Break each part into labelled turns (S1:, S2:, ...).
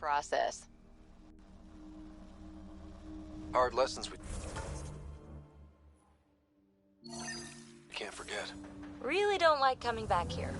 S1: process.
S2: Hard lessons we can't forget.
S1: Really don't like coming back here.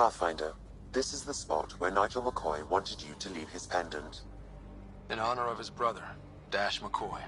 S3: Pathfinder, this is the spot where Nigel McCoy wanted you to leave his pendant.
S2: In honor of his brother, Dash McCoy.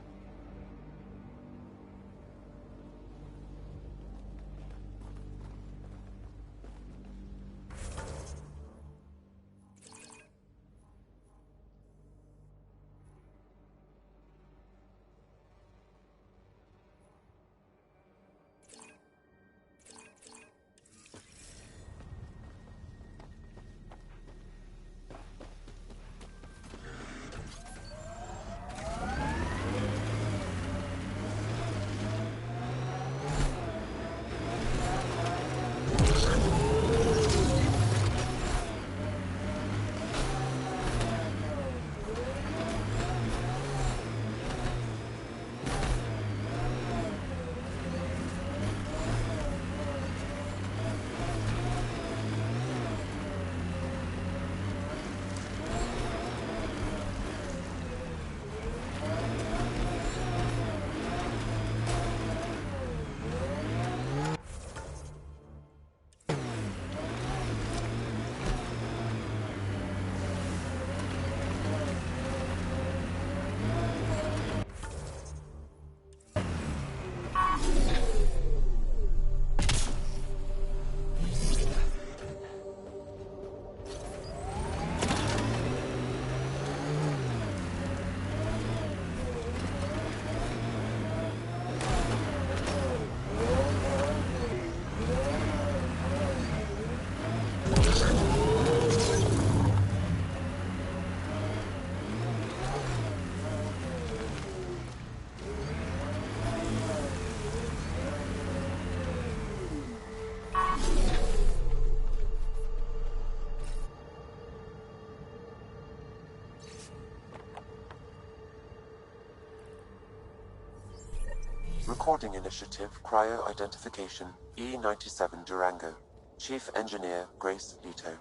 S3: Recording Initiative Cryo Identification E97 Durango. Chief Engineer Grace Leto.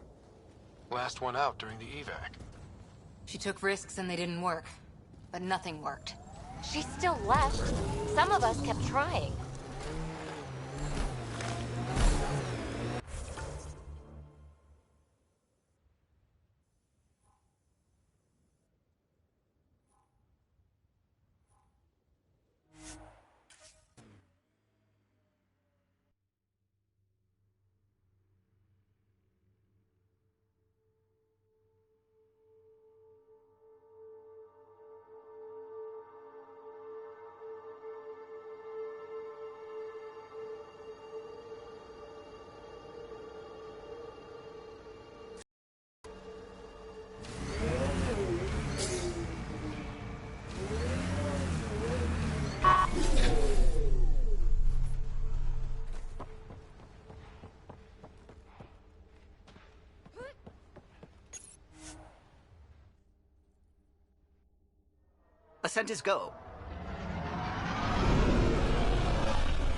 S2: Last one out during the evac.
S4: She took risks and they didn't work. But nothing worked.
S1: She still left. Some of us kept trying.
S5: Ascent is go.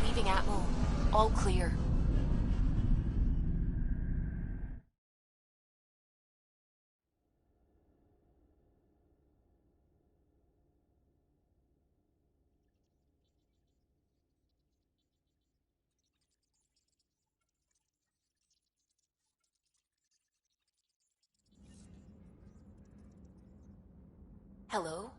S1: Leaving Atmo. All clear.
S4: Hello?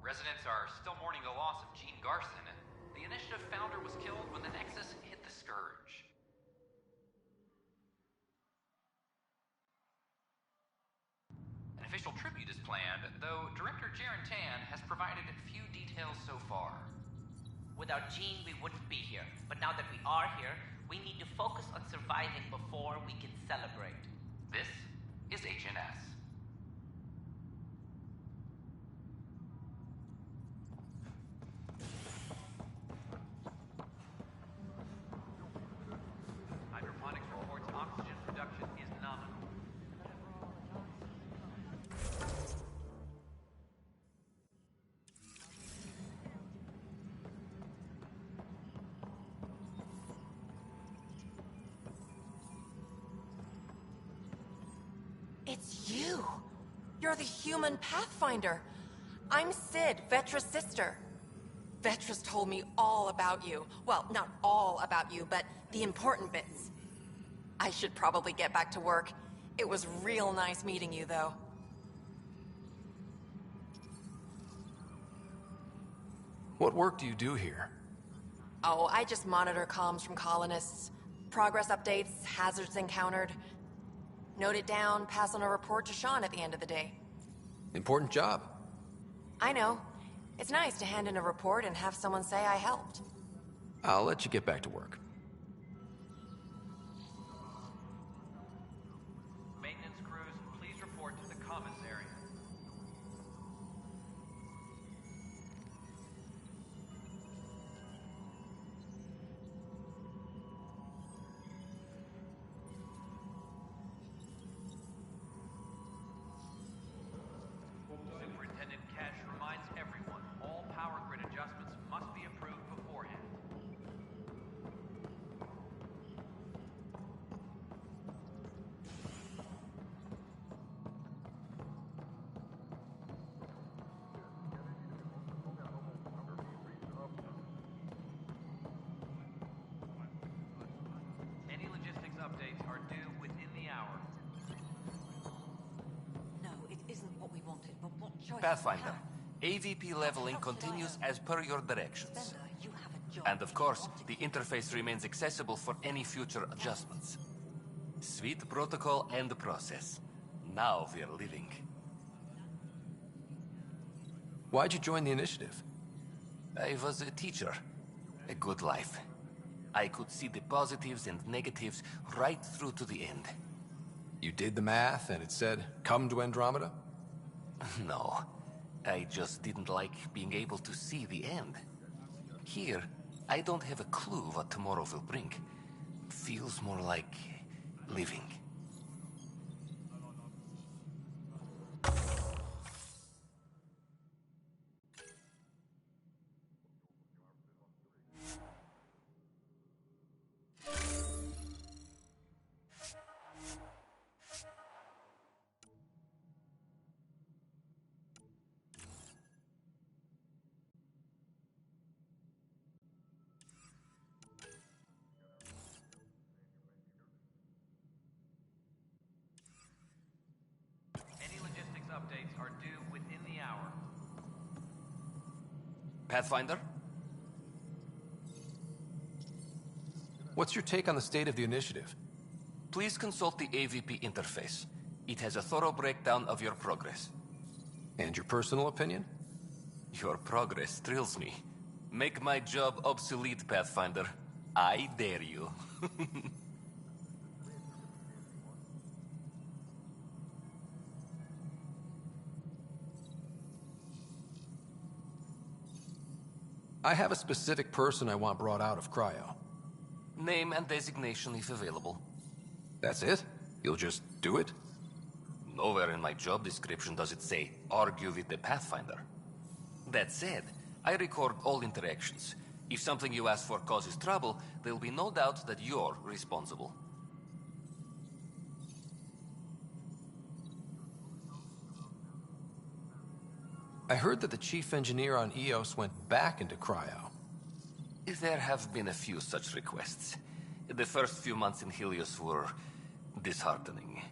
S5: Residents are still mourning the loss of Gene Garson. The initiative founder was killed when the Nexus hit the Scourge. An official tribute is planned, though Director Jaren Tan has provided few details so far.
S6: Without Gene, we wouldn't be here. But now that we are here, we need to focus on surviving before we can celebrate.
S5: This is HNS. Hydroponics reports oxygen production is nominal.
S7: It's you! You're the human Pathfinder! I'm Sid, Vetra's sister. Vetra's told me all about you. Well, not all about you, but the important bits. I should probably get back to work. It was real nice meeting you, though.
S2: What work do you do here?
S7: Oh, I just monitor comms from colonists. Progress updates, hazards encountered. Note it down, pass on a report to Sean at the end of the day.
S2: Important job.
S7: I know. It's nice to hand in a report and have someone say I helped.
S2: I'll let you get back to work.
S5: Maintenance crews, please report to the commissary. Superintendent Cash reminds everyone, all power grid adjustments must be approved beforehand. Any logistics updates are due within the hour.
S4: No, it isn't what we wanted, but what choice?
S8: Pathfinder, AVP leveling continues as per your directions.
S4: Spender, you have a job.
S8: And of course, the interface remains accessible for any future adjustments. Sweet protocol and process. Now we're living.
S2: Why'd you join the initiative?
S8: I was a teacher. A good life. I could see the positives and negatives right through to the end.
S2: You did the math and it said, come to Andromeda?
S8: No, I just didn't like being able to see the end. Here, I don't have a clue what tomorrow will bring. Feels more like living.
S5: Any logistics updates are due within the hour.
S8: Pathfinder?
S2: What's your take on the state of the initiative?
S8: Please consult the AVP interface. It has a thorough breakdown of your progress.
S2: And your personal opinion?
S8: Your progress thrills me. Make my job obsolete, Pathfinder. I dare you.
S2: I have a specific person I want brought out of cryo.
S8: Name and designation if available.
S2: That's it? You'll just do it?
S8: Nowhere in my job description does it say, argue with the Pathfinder. That said, I record all interactions. If something you ask for causes trouble, there'll be no doubt that you're responsible.
S2: I heard that the chief engineer on EOS went back into cryo.
S8: There have been a few such requests. The first few months in Helios were disheartening.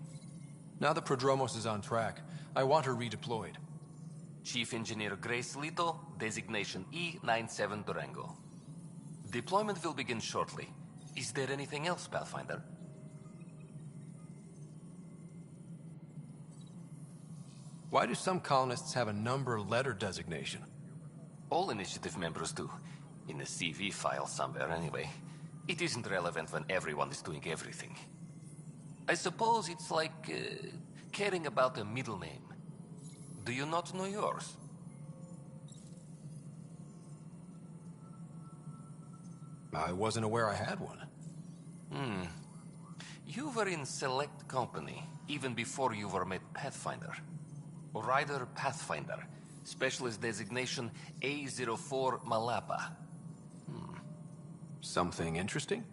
S2: Now that Prodromos is on track, I want her redeployed.
S8: Chief Engineer Grace Lito, designation E97 Durango. Deployment will begin shortly. Is there anything else, Pathfinder?
S2: Why do some colonists have a number letter designation?
S8: All initiative members do. In a CV file somewhere, anyway. It isn't relevant when everyone is doing everything. I suppose it's like caring about a middle name. Do you not know yours?
S2: I wasn't aware I had one.
S8: You were in select company, even before you were made Pathfinder. Rider Pathfinder, specialist designation A04 Malapa.
S2: Something interesting?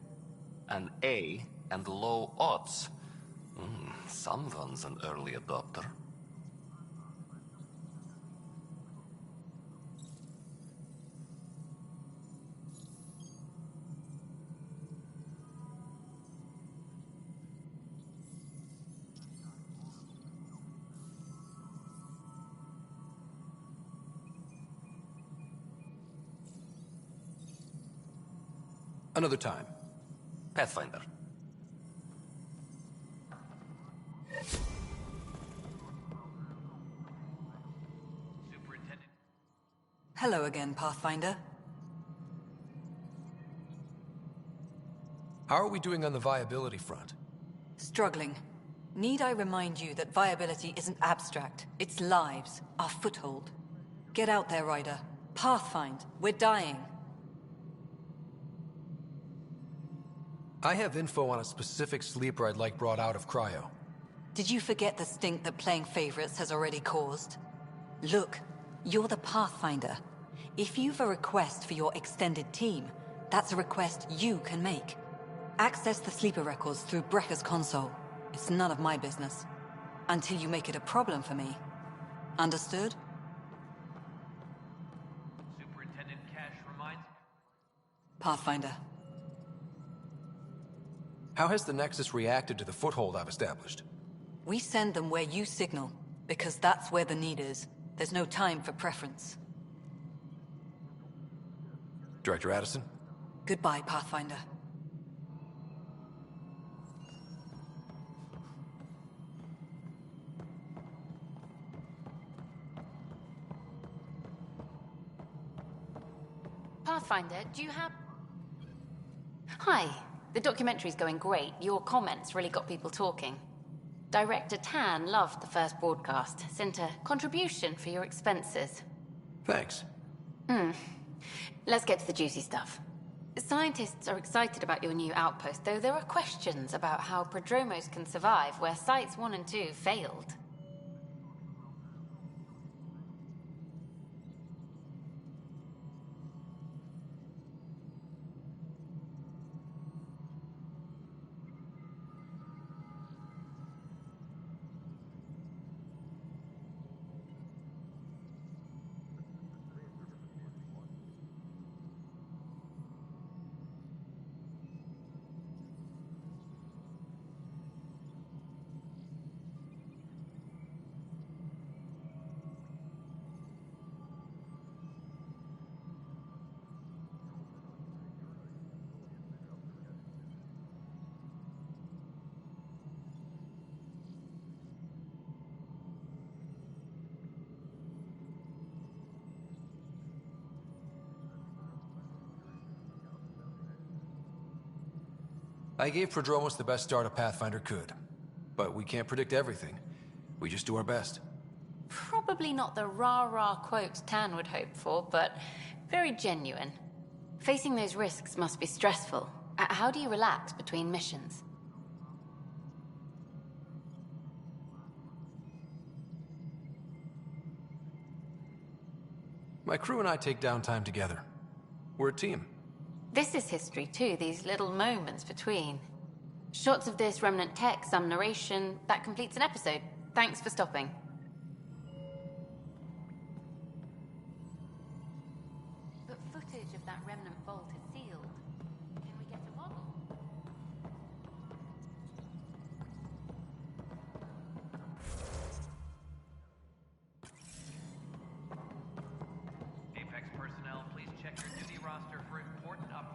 S8: An A and low odds. Someone's an early adopter.
S2: Another time.
S8: Pathfinder.
S5: Superintendent.
S9: Hello again, Pathfinder.
S2: How are we doing on the viability front?
S9: Struggling. Need I remind you that viability isn't abstract? It's lives, our foothold. Get out there, Ryder. Pathfind. We're dying.
S2: I have info on a specific sleeper I'd like brought out of cryo.
S9: Did you forget the stink that playing favorites has already caused? Look, you're the Pathfinder. If you've a request for your extended team, that's a request you can make. Access the sleeper records through Brecker's console. It's none of my business. Until you make it a problem for me. Understood?
S5: Superintendent Cash reminds...
S9: Pathfinder.
S2: How has the Nexus reacted to the foothold I've established?
S9: We send them where you signal, because that's where the need is. There's no time for preference.
S2: Director Addison?
S9: Goodbye, Pathfinder.
S1: Pathfinder, do you have... Hi. The documentary's going great. Your comments really got people talking. Director Tan loved the first broadcast. Sent a contribution for your expenses.
S2: Thanks.
S1: Let's get to the juicy stuff. Scientists are excited about your new outpost, though there are questions about how prodromos can survive where Sites 1 and 2 failed.
S2: I gave Prodromos the best start a Pathfinder could. But we can't predict everything. We just do our best.
S1: Probably not the rah-rah quote Tan would hope for, but very genuine. Facing those risks must be stressful. How do you relax between missions?
S2: My crew and I take downtime together. We're a team.
S1: This is history too, these little moments between. Shots of this remnant tech, some narration, that completes an episode. Thanks for stopping. But footage of that remnant vault is sealed. Can we get a model?
S5: Apex personnel, please check your duty roster for important updates.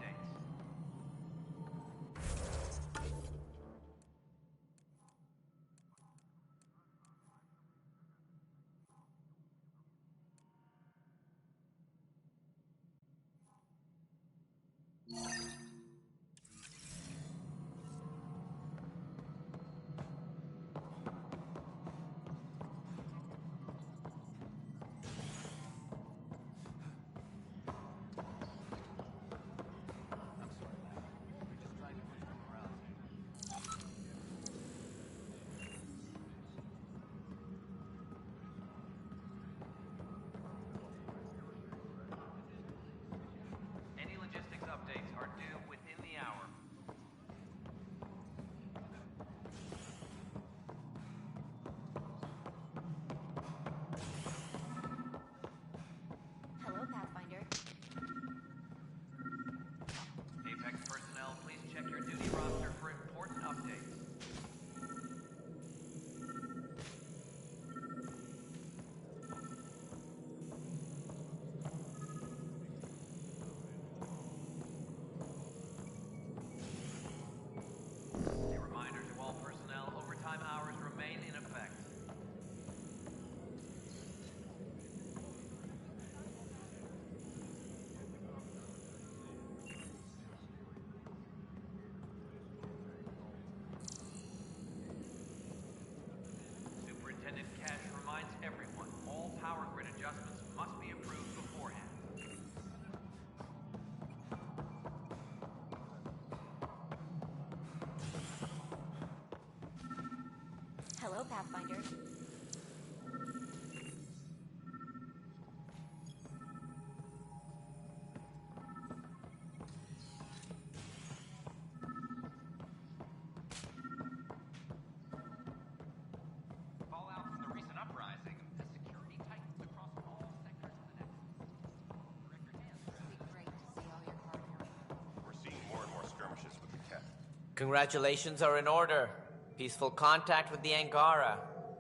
S6: Congratulations are in order. Peaceful contact with the Angara.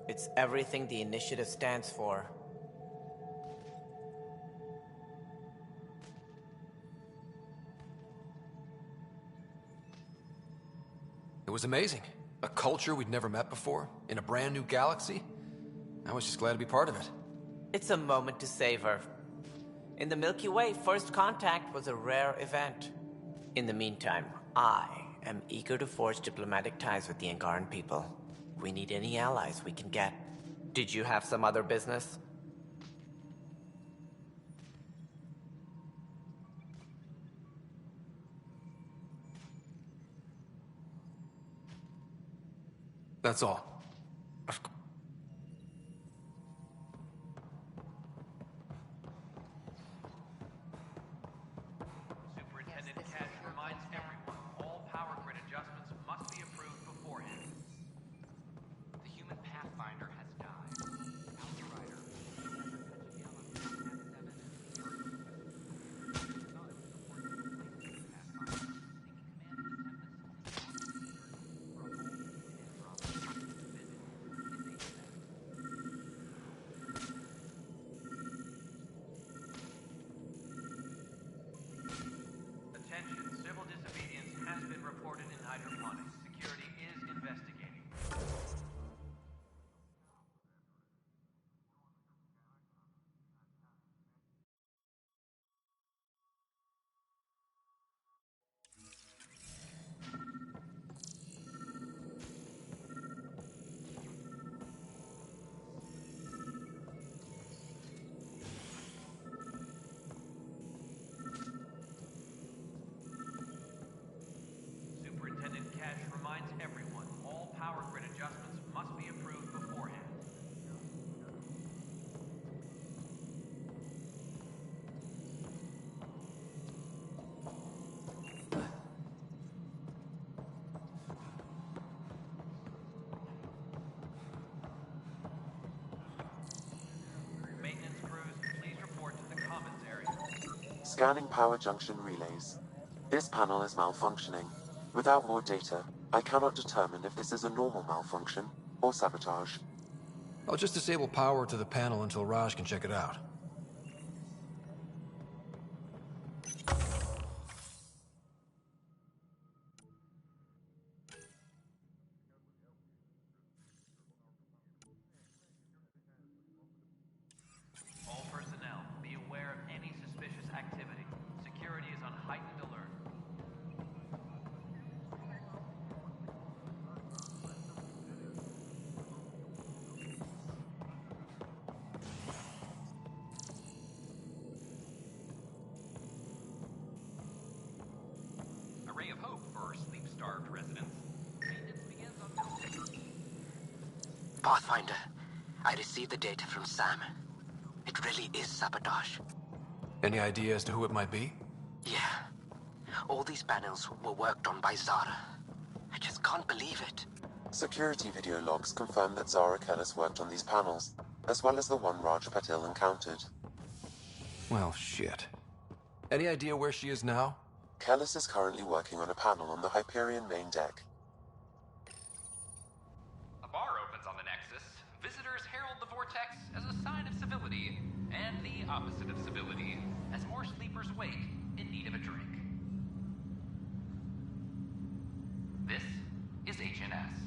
S6: It's everything the initiative stands for.
S2: It was amazing. A culture we'd never met before, in a brand new galaxy. I was just glad to be part of it.
S6: It's a moment to savor. In the Milky Way, first contact was a rare event. In the meantime, I am eager to forge diplomatic ties with the Angaran people. We need any allies we can get. Did you have some other business?
S2: That's all.
S5: Superintendent Cash reminds everyone all power grid adjustments must be approved beforehand. The human Pathfinder has died. Outrider. Attention, civil disobedience has been reported in hydroponics. Security is investigating. Superintendent Cash reminds everyone all power grid adjustments must be approved beforehand. Maintenance crews, please report to the commons area.
S3: Scanning power junction relays. This panel is malfunctioning. Without more data, I cannot determine if this is a normal malfunction or sabotage.
S2: I'll just disable power to the panel until Raj can check it out.
S5: All personnel, be aware of any suspicious activity. Security is on heightened alert. A ray of hope for sleep-starved residents. Maintenance begins on
S10: Pathfinder, I received the data from Sam. It really is sabotage.
S2: Any idea as to who it might be?
S10: Yeah. All these panels were worked on by Zara. I just can't believe it.
S3: Security video logs confirm that Zara Kellis worked on these panels, as well as the one Raj Patil encountered.
S2: Well, shit. Any idea where she is now?
S3: Kellis is currently working on a panel on the Hyperion main deck.
S5: A bar opens on the Nexus. Visitors herald the vortex as a sign of civility, and the opposite of civility, as more sleepers wake in need of a drink. This is HNS.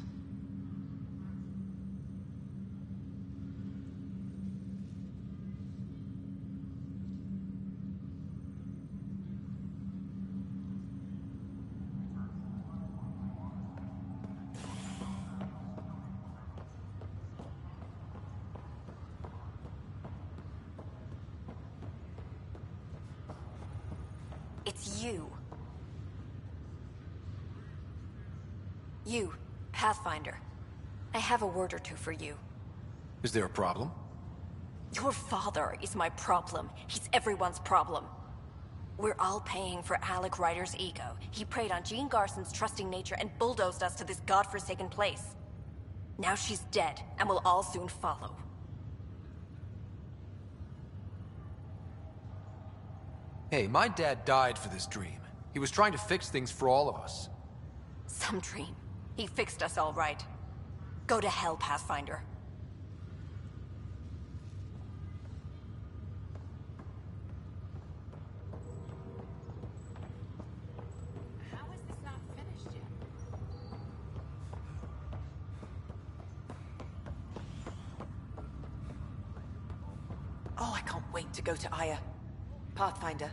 S11: It's you. You, Pathfinder. I have a word or two for you.
S2: Is there a problem?
S11: Your father is my problem. He's everyone's problem. We're all paying for Alec Ryder's ego. He preyed on Jean Garson's trusting nature and bulldozed us to this godforsaken place. Now she's dead, and we'll all soon follow.
S2: Hey, my dad died for this dream. He was trying to fix things for all of us.
S11: Some dream. He fixed us all right. Go to hell, Pathfinder.
S7: How is this not finished yet?
S12: Oh, I can't wait to go to Aya. Pathfinder,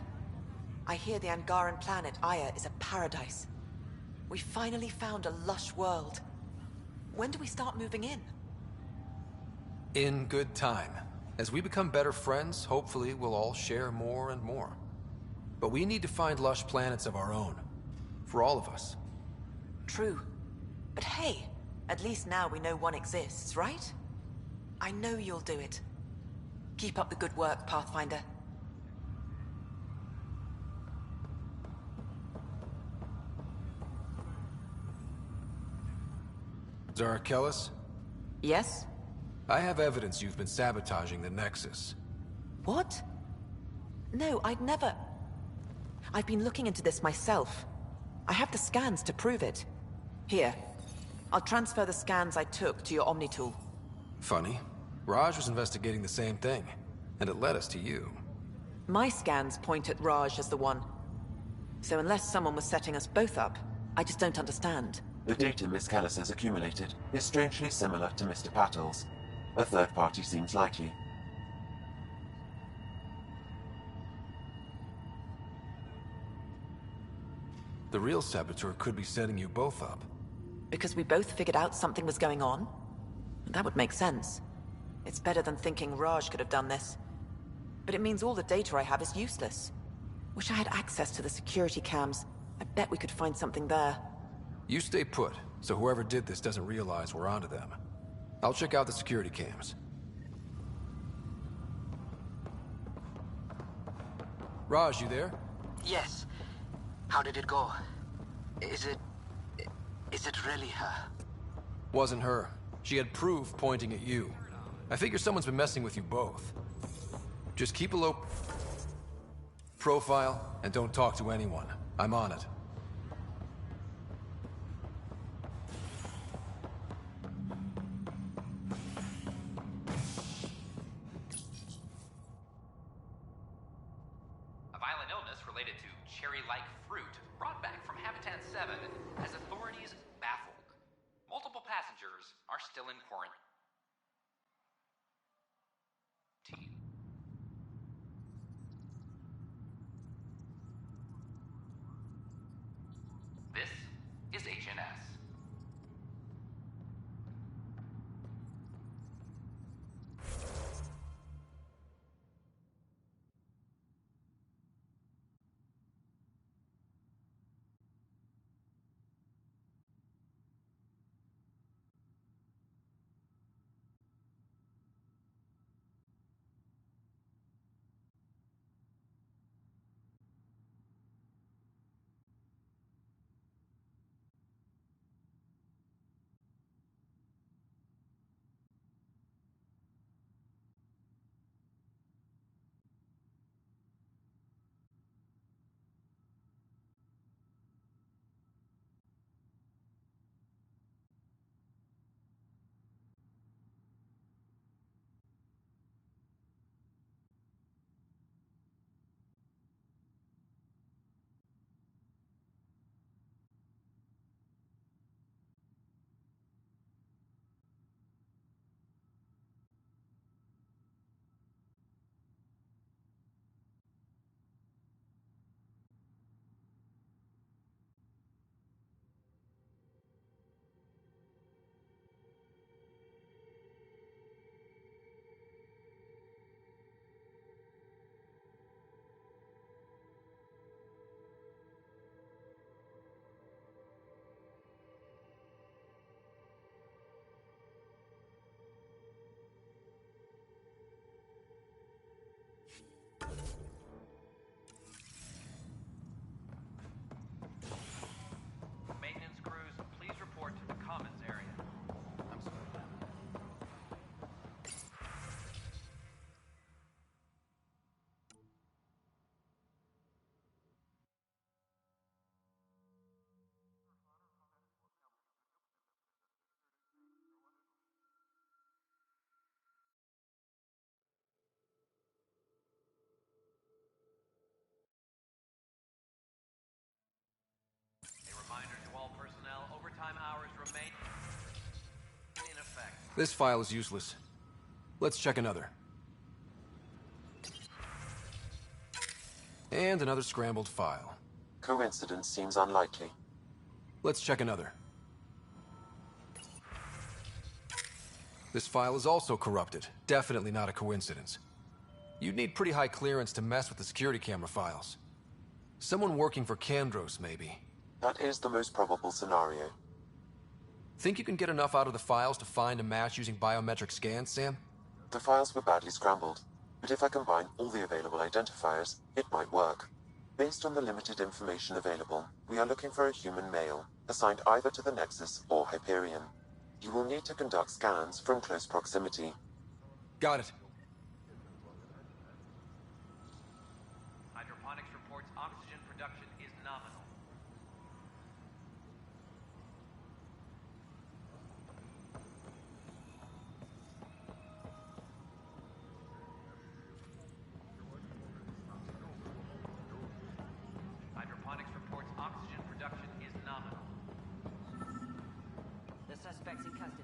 S12: I hear the Angaran planet Aya is a paradise. We finally found a lush world. When do we start moving in?
S2: In good time. As we become better friends, hopefully we'll all share more and more. But we need to find lush planets of our own. For all of us.
S12: True. But hey, at least now we know one exists, right? I know you'll do it. Keep up the good work, Pathfinder.
S2: Zarakelis?
S12: Yes?
S2: I have evidence you've been sabotaging the Nexus.
S12: What? No, I'd never... I've been looking into this myself. I have the scans to prove it. Here. I'll transfer the scans I took to your Omni tool.
S2: Funny. Raj was investigating the same thing, and it led us to you.
S12: My scans point at Raj as the one. So unless someone was setting us both up, I just don't understand.
S3: The data Miss Callis has accumulated is strangely similar to Mr. Patel's. A third party seems likely.
S2: The real saboteur could be setting you both up.
S12: Because we both figured out something was going on? That would make sense. It's better than thinking Raj could have done this. But it means all the data I have is useless. Wish I had access to the security cams. I bet we could find something there.
S2: You stay put, so whoever did this doesn't realize we're onto them. I'll check out the security cams. Raj, you there?
S10: Yes. How did it go? Is it really her?
S2: Wasn't her. She had proof pointing at you. I figure someone's been messing with you both. Just keep a low profile and don't talk to anyone. I'm on it.
S5: A violent illness related to cherry-like fruit brought back from Habitat 7 has authorities baffled. Multiple passengers are still in quarantine. This is HNS.
S2: This file is useless. Let's check another. And another scrambled file.
S3: Coincidence seems unlikely.
S2: Let's check another. This file is also corrupted. Definitely not a coincidence. You'd need pretty high clearance to mess with the security camera files. Someone working for Kandros, maybe.
S3: That is the most probable scenario.
S2: Think you can get enough out of the files to find a match using biometric scans, Sam?
S3: The files were badly scrambled, but if I combine all the available identifiers, it might work. Based on the limited information available, we are looking for a human male, assigned either to the Nexus or Hyperion. You will need to conduct scans from close proximity.
S2: Got it.
S5: Hydroponics reports oxygen production is nominal. Hydroponics reports oxygen production is nominal.
S13: The suspect's in custody.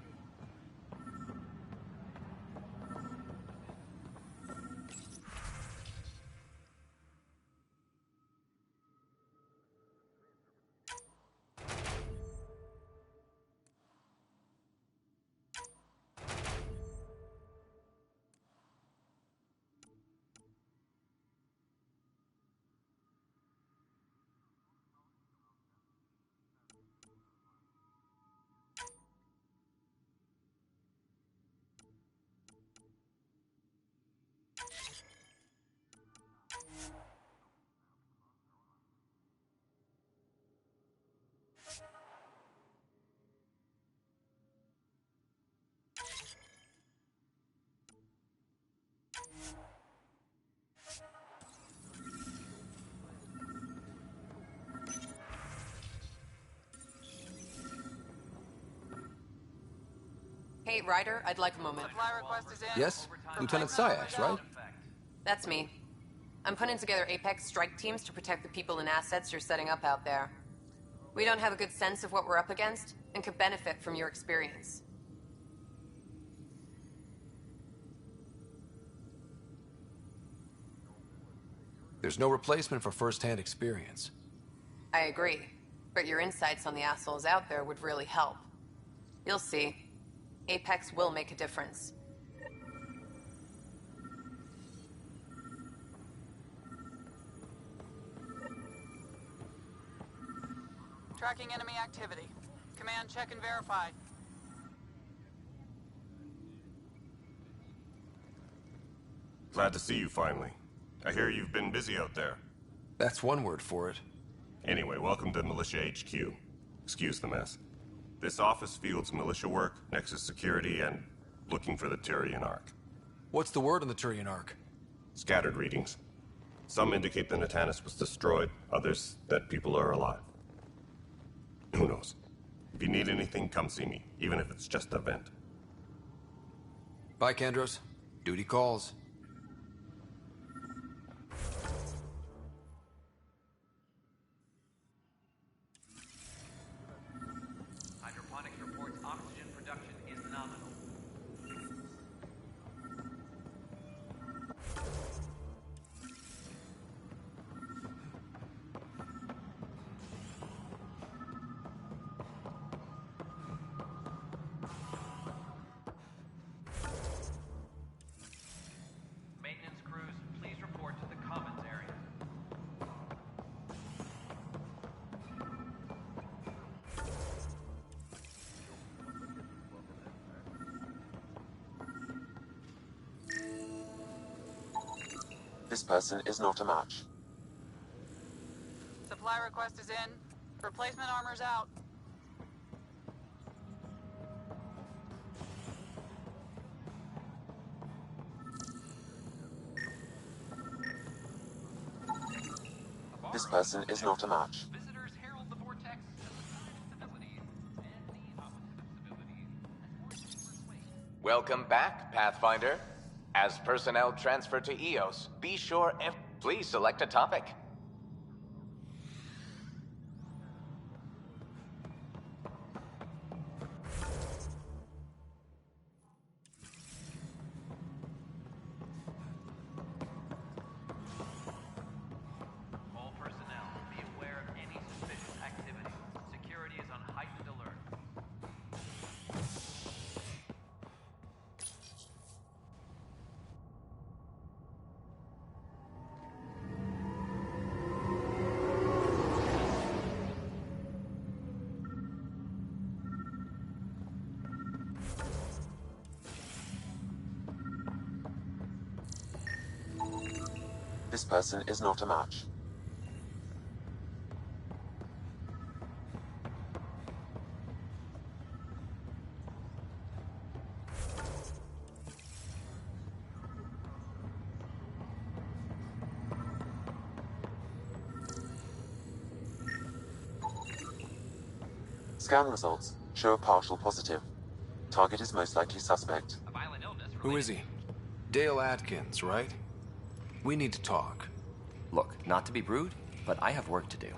S7: Hey, Ryder, I'd like a moment.
S5: Supply request is in.
S2: Yes? Lieutenant Syax, right?
S7: That's me. I'm putting together Apex strike teams to protect the people and assets you're setting up out there. We don't have a good sense of what we're up against, and could benefit from your experience.
S2: There's no replacement for first-hand experience.
S7: I agree, but your insights on the assholes out there would really help. You'll see. Apex will make a difference.
S13: Tracking enemy activity. Command, check and verify.
S14: Glad to see you finally. I hear you've been busy out there.
S2: That's one word for it.
S14: Anyway, welcome to Militia HQ. Excuse the mess. This office fields militia work, Nexus security, and looking for the Tyrian Ark.
S2: What's the word on the Tyrian Ark?
S14: Scattered readings. Some indicate the Natanus was destroyed, others that people are alive. Who knows? If you need anything, come see me, even if it's just a vent.
S2: Bye, Kandros. Duty calls.
S5: Hydroponics reports oxygen production is nominal. Maintenance crews, please report to the commons area.
S3: This person is not a match.
S13: Supply request is in. Replacement armor's out.
S3: This person is not a match.
S5: Visitors herald the vortex as a sign of civility, and the opposite of civility is persuasion.
S15: Welcome back, Pathfinder. As personnel transfer to EOS, be sure please select a topic.
S3: This person is not a match. Scan results show a partial positive. Target is most likely suspect.
S2: Who is he? Dale Atkins, right? We need to talk.
S16: Look, not to be rude, but I have work to do.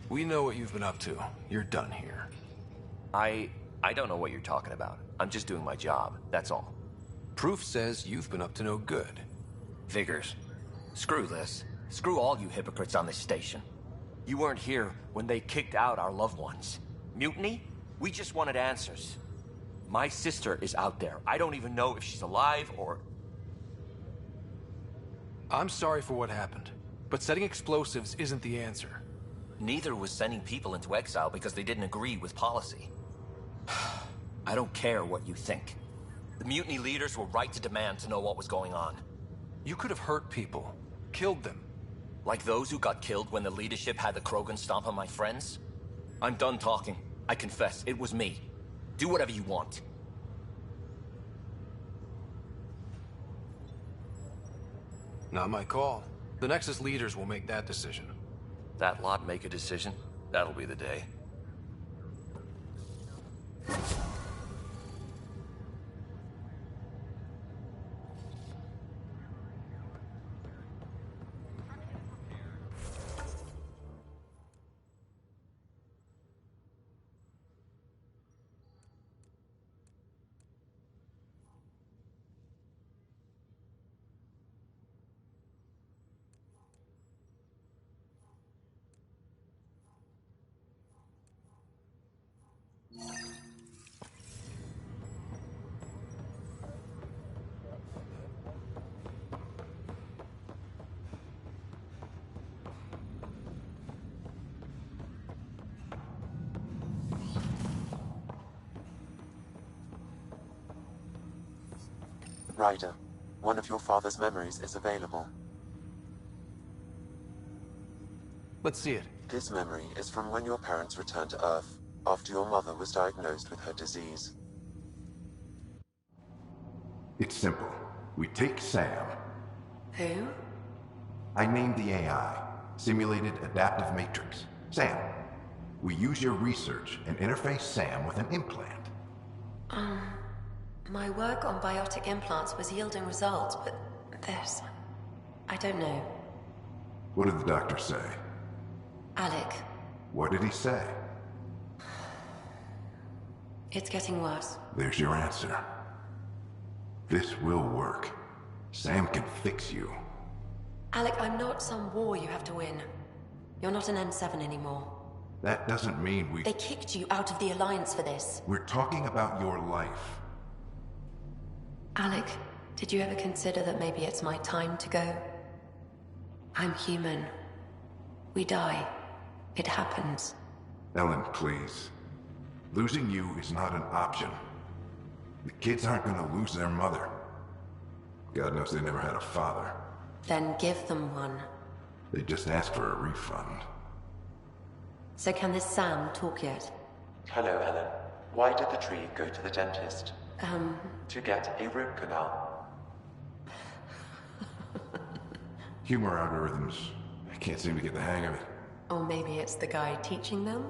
S2: We know what you've been up to. You're done here.
S16: I don't know what you're talking about. I'm just doing my job, that's all.
S2: Proof says you've been up to no good.
S16: Figures. Screw this. Screw all you hypocrites on this station. You weren't here when they kicked out our loved ones. Mutiny? We just wanted answers. My sister is out there. I don't even know if she's alive or...
S2: I'm sorry for what happened, but setting explosives isn't the answer.
S16: Neither was sending people into exile because they didn't agree with policy. I don't care what you think. The mutiny leaders were right to demand to know what was going on.
S2: You could have hurt people, killed them.
S16: Like those who got killed when the leadership had the Krogan stomp on my friends? I'm done talking. I confess, it was me. Do whatever you want.
S2: Not my call. The Nexus leaders will make that decision.
S16: That lot make a decision? That'll be the day.
S3: Ryder, one of your father's memories is available.
S2: Let's see it.
S3: This memory is from when your parents returned to Earth, after your mother was diagnosed with her disease.
S17: It's simple. We take Sam.
S11: Who?
S17: I named the AI, Simulated Adaptive Matrix. Sam. We use your research and interface Sam with an implant.
S11: My work on biotic implants was yielding results, but this... I don't know.
S17: What did the doctor say?
S11: Alec.
S17: What did he say?
S11: It's getting worse.
S17: There's your answer. This will work. Sam can fix you.
S11: Alec, I'm not some war you have to win. You're not an N7 anymore.
S17: That doesn't mean we...
S11: They kicked you out of the Alliance for this.
S17: We're talking about your life.
S11: Alec, did you ever consider that maybe it's my time to go? I'm human. We die. It happens.
S17: Ellen, please. Losing you is not an option. The kids aren't gonna lose their mother. God knows they never had a father.
S11: Then give them one.
S17: They just asked for a refund.
S11: So can this Sam talk yet?
S3: Hello, Ellen. Why did the tree go to the dentist? To get a root canal.
S17: Humor algorithms. I can't seem to get the hang of it.
S11: Or maybe it's the guy teaching them?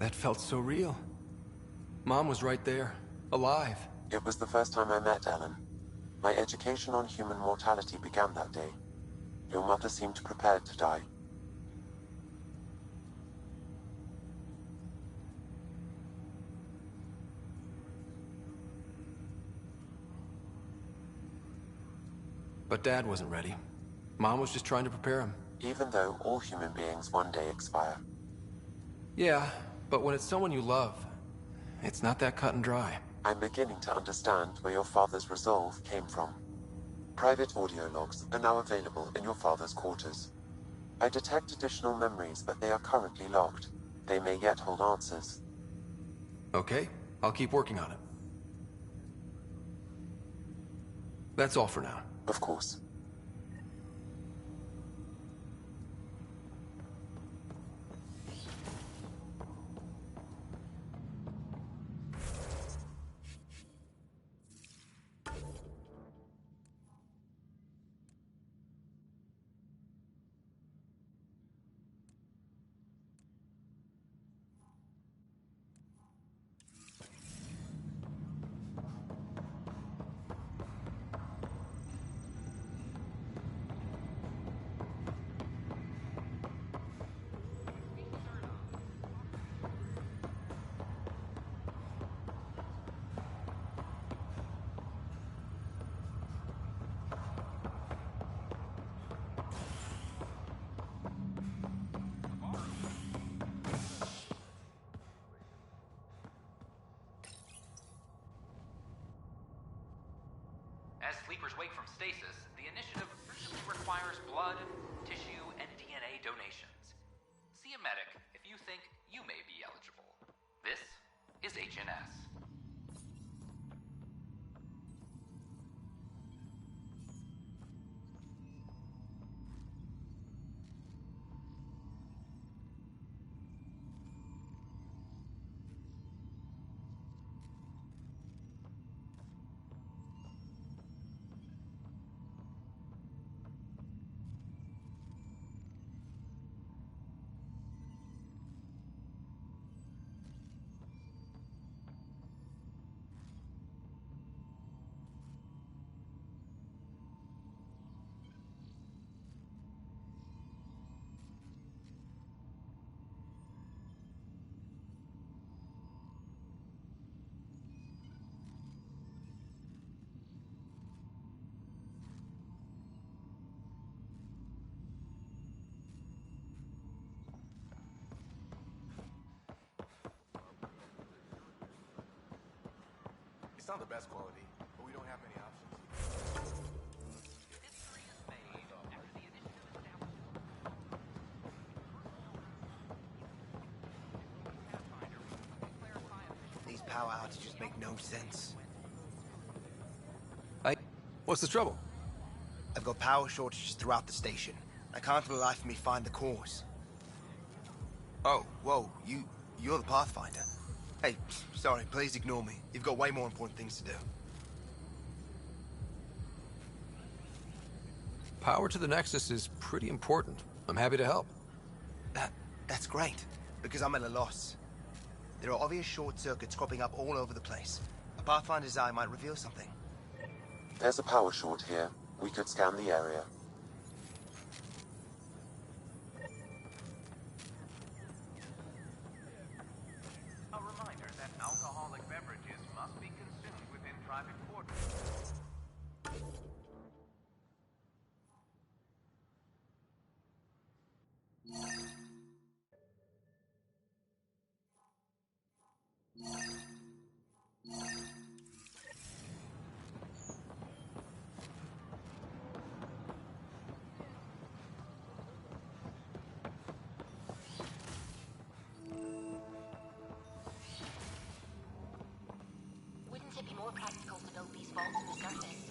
S2: That felt so real. Mom was right there, alive.
S3: It was the first time I met Ellen. My education on human mortality began that day. Your mother seemed prepared to die.
S2: But Dad wasn't ready. Mom was just trying to prepare him.
S3: Even though all human beings one day expire.
S2: Yeah, but when it's someone you love, it's not that cut and dry.
S3: I'm beginning to understand where your father's resolve came from. Private audio logs are now available in your father's quarters. I detect additional memories, but they are currently locked. They may yet hold answers.
S2: Okay, I'll keep working on it. That's all for now.
S3: Of course.
S5: As sleepers wake from stasis, the initiative urgently requires blood, tissue, and DNA donations. See a medic if you think you may be eligible. This is HNS.
S18: It's not the best quality, but we don't have many options.
S5: History is made after the initiative established.
S19: These power outages make no sense.
S2: What's the trouble?
S19: I've got power shortages throughout the station. I can't for the life of me find the cause. Oh, whoa, you're the Pathfinder. Hey, sorry, please ignore me. You've got way more important things to do.
S2: Power to the Nexus is pretty important. I'm happy to help.
S19: That's great, because I'm at a loss. There are obvious short circuits cropping up all over the place. A Pathfinder's eye might reveal something.
S3: There's a power short here. We could scan the area.
S5: A reminder that alcoholic beverages must be consumed within private quarters.
S1: Wouldn't it be more practical to build these vaults on the surface?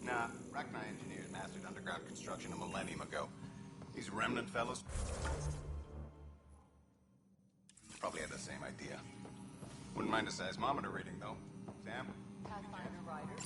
S18: Nah, Rachni engineers mastered underground construction a millennium ago. These remnant fellows probably had the same idea. Wouldn't mind a seismometer reading, though. Sam?
S7: Pathfinder Riders.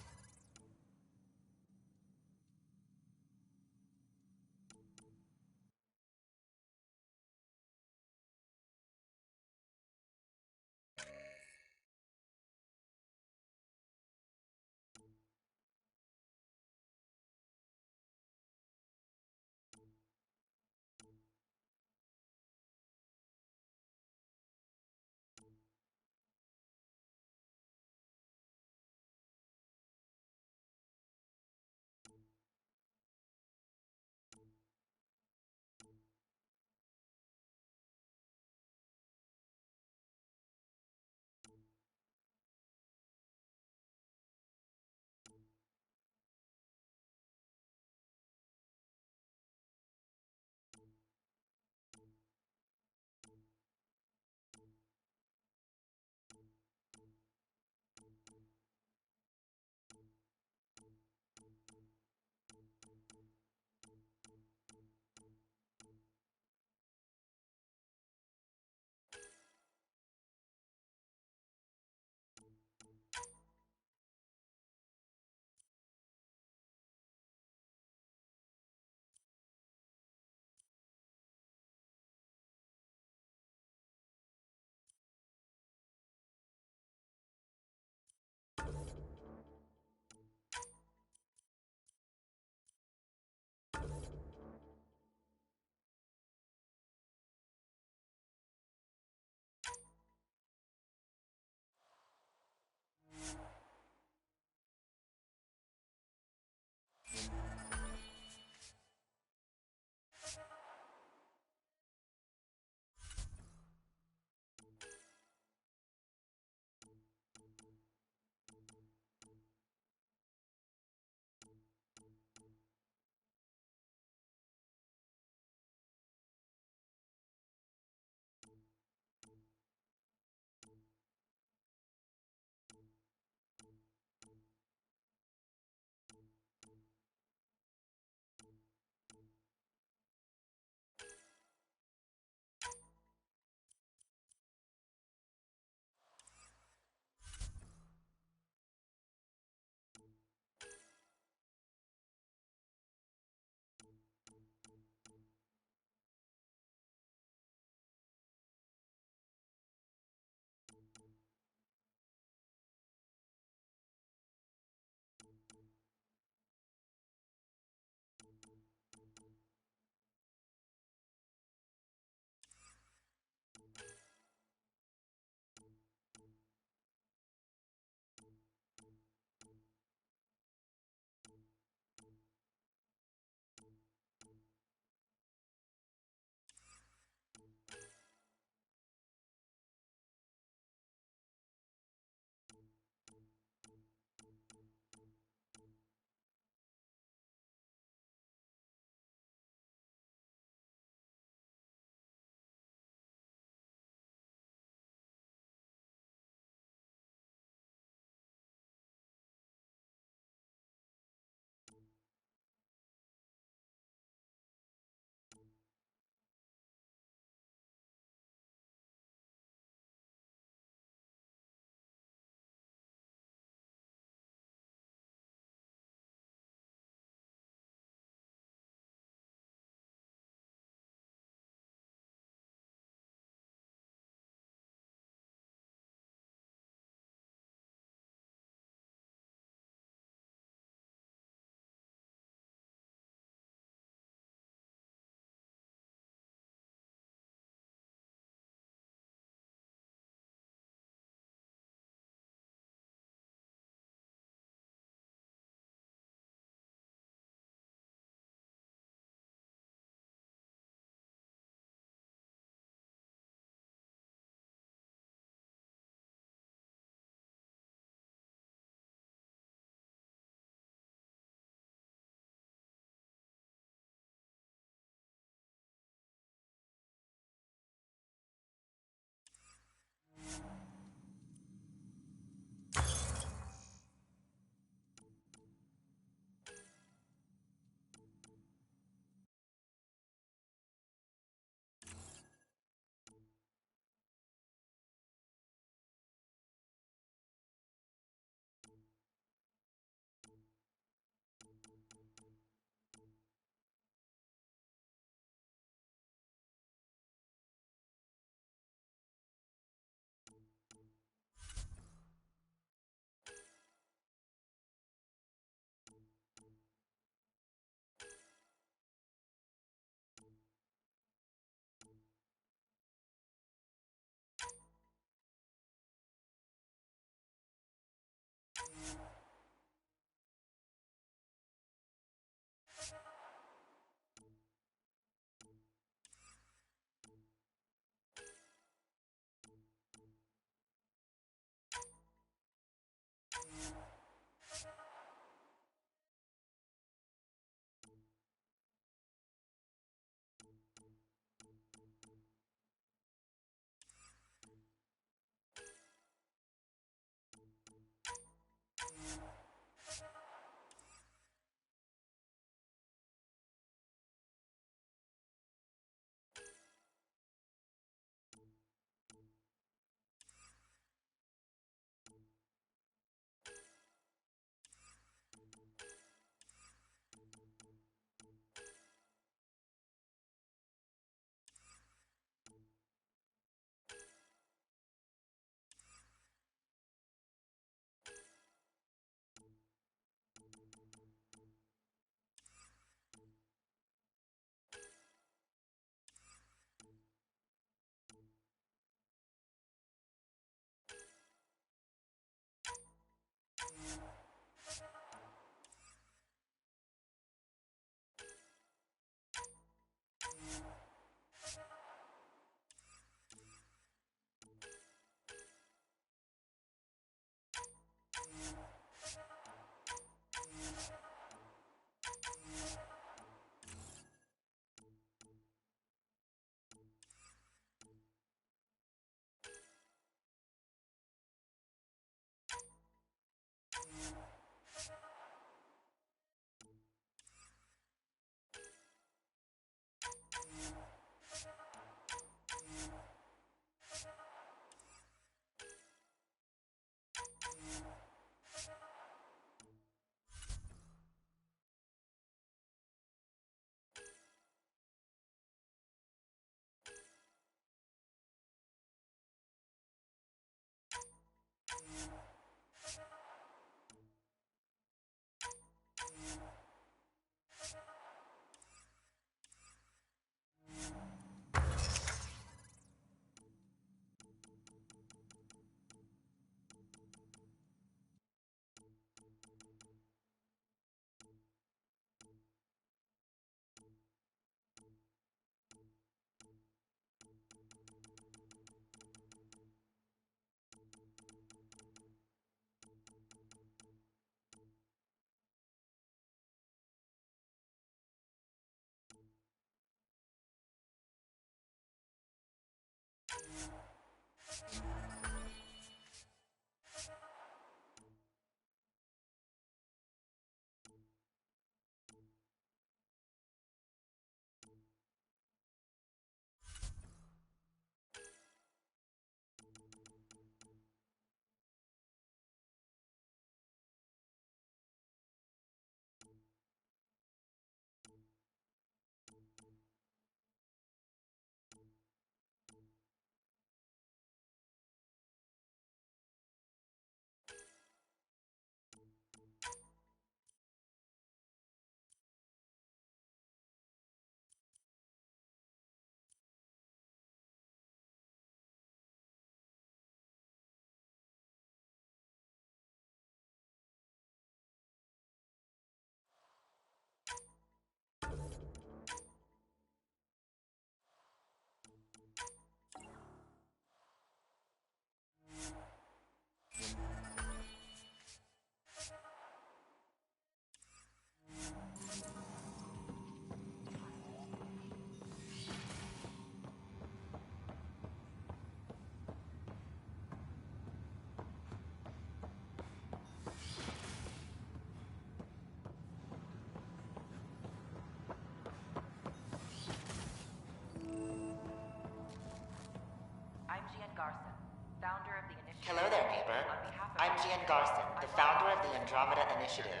S20: Garson, the founder of the Andromeda Initiative.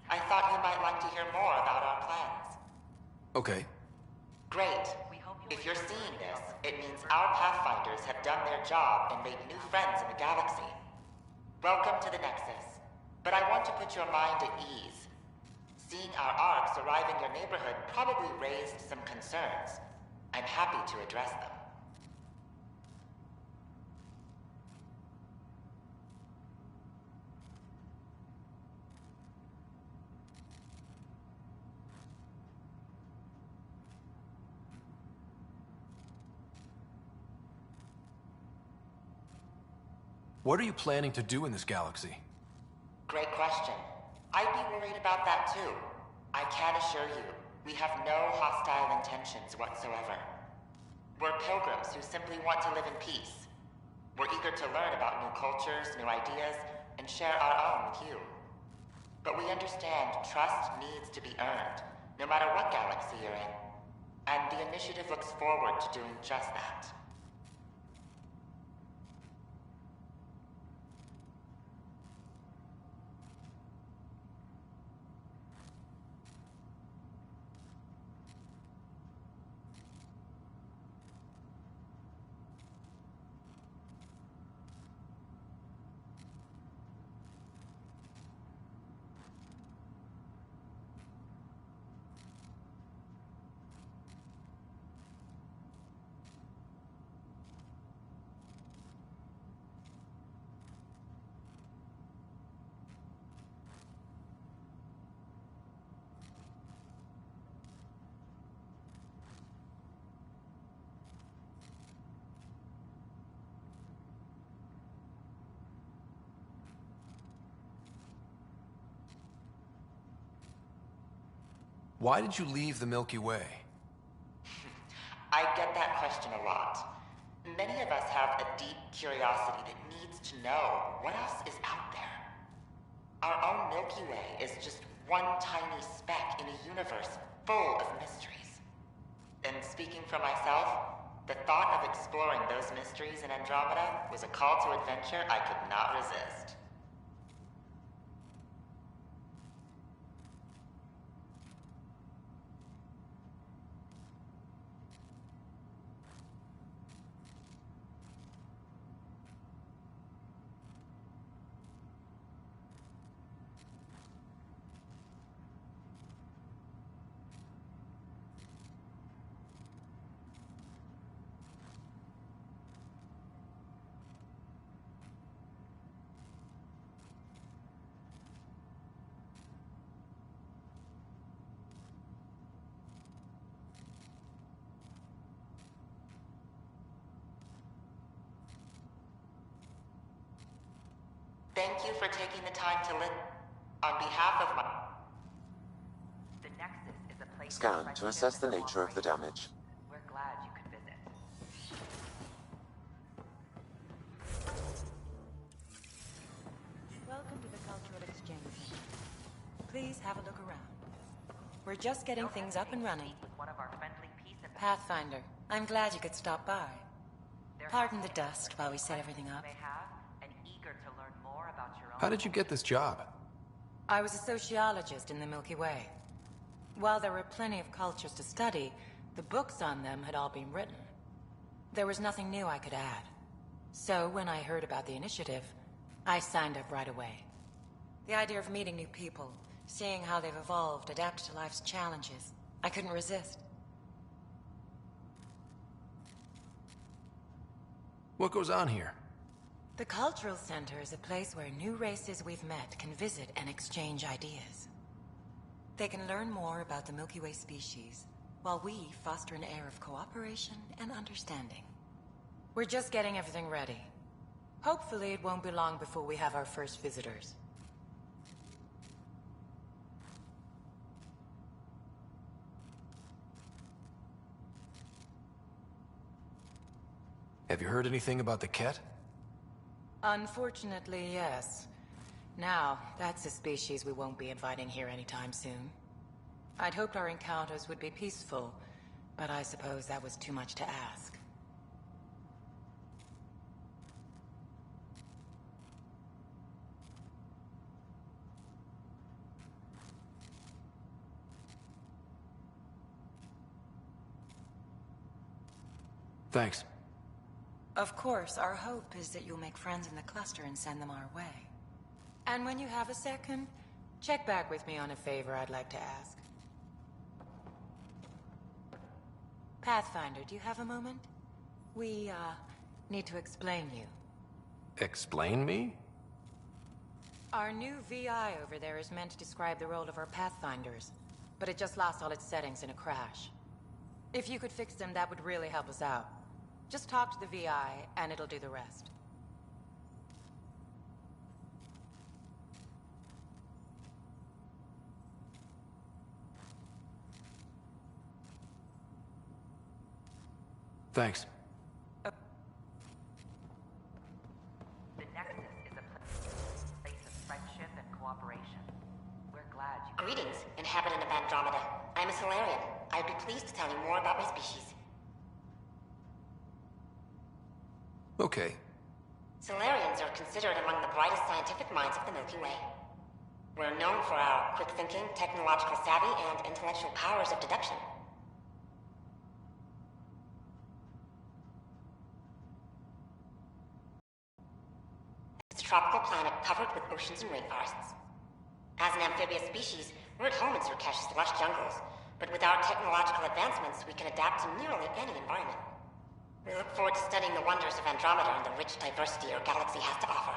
S20: I thought you might like to hear more about our plans.
S2: Okay.
S20: Great. If you're seeing this, it means our Pathfinders have done their job and made new friends in the galaxy. Welcome to the Nexus. But I want to put your mind at ease. Seeing our arcs arrive in your neighborhood probably raised some concerns. I'm happy to address them.
S2: What are you planning to do in this galaxy?
S20: Great question. I'd be worried about that too. I can assure you, we have no hostile intentions whatsoever. We're pilgrims who simply want to live in peace. We're eager to learn about new cultures, new ideas, and share our own with you. But we understand trust needs to be earned, no matter what galaxy you're in. And the Initiative looks forward to doing just that.
S2: Why did you leave the Milky Way?
S20: I get that question a lot. Many of us have a deep curiosity that needs to know what else is out there. Our own Milky Way is just one tiny speck in a universe full of mysteries. And speaking for myself, the thought of exploring those mysteries in Andromeda was a call to adventure I could not resist. Thank you for taking the time to listen. On behalf of my...
S21: The Nexus is a place...
S3: Scan to assess the nature of the damage.
S21: We're glad you could visit.
S22: Welcome to the Cultural Exchange Center. Please have a look around. We're just getting things up and running. Pathfinder, I'm glad you could stop by. Pardon the dust while we set everything up.
S2: How did you get this job?
S22: I was a sociologist in the Milky Way. While there were plenty of cultures to study, the books on them had all been written. There was nothing new I could add. So when I heard about the initiative, I signed up right away. The idea of meeting new people, seeing how they've evolved, adapted to life's challenges, I couldn't resist.
S2: What goes on here?
S22: The Cultural Center is a place where new races we've met can visit and exchange ideas. They can learn more about the Milky Way species, while we foster an air of cooperation and understanding. We're just getting everything ready. Hopefully it won't be long before we have our first visitors.
S2: Have you heard anything about the Ket?
S22: Unfortunately, yes. Now, that's a species we won't be inviting here anytime soon. I'd hoped our encounters would be peaceful, but I suppose that was too much to ask.
S2: Thanks.
S22: Of course, our hope is that you'll make friends in the cluster and send them our way. And when you have a second, check back with me on a favor I'd like to ask. Pathfinder, do you have a moment? We, need to explain you.
S2: Explain me?
S22: Our new VI over there is meant to describe the role of our Pathfinders, but it just lost all its settings in a crash. If you could fix them, that would really help us out. Just talk to the VI, and it'll do the rest.
S2: Thanks.
S21: The Nexus is a place of friendship and cooperation. We're glad you...
S4: Greetings, inhabitant of Andromeda. I'm a Solarian. I'd be pleased to tell you more about my species.
S2: Okay.
S4: Solarians are considered among the brightest scientific minds of the Milky Way. We're known for our quick thinking, technological savvy, and intellectual powers of deduction. It's a tropical planet covered with oceans and rainforests. As an amphibious species, we're at home in Surkesh's lush jungles, but with our technological advancements, we can adapt to nearly any environment. We look forward to studying the wonders of Andromeda and the rich diversity our galaxy has to offer.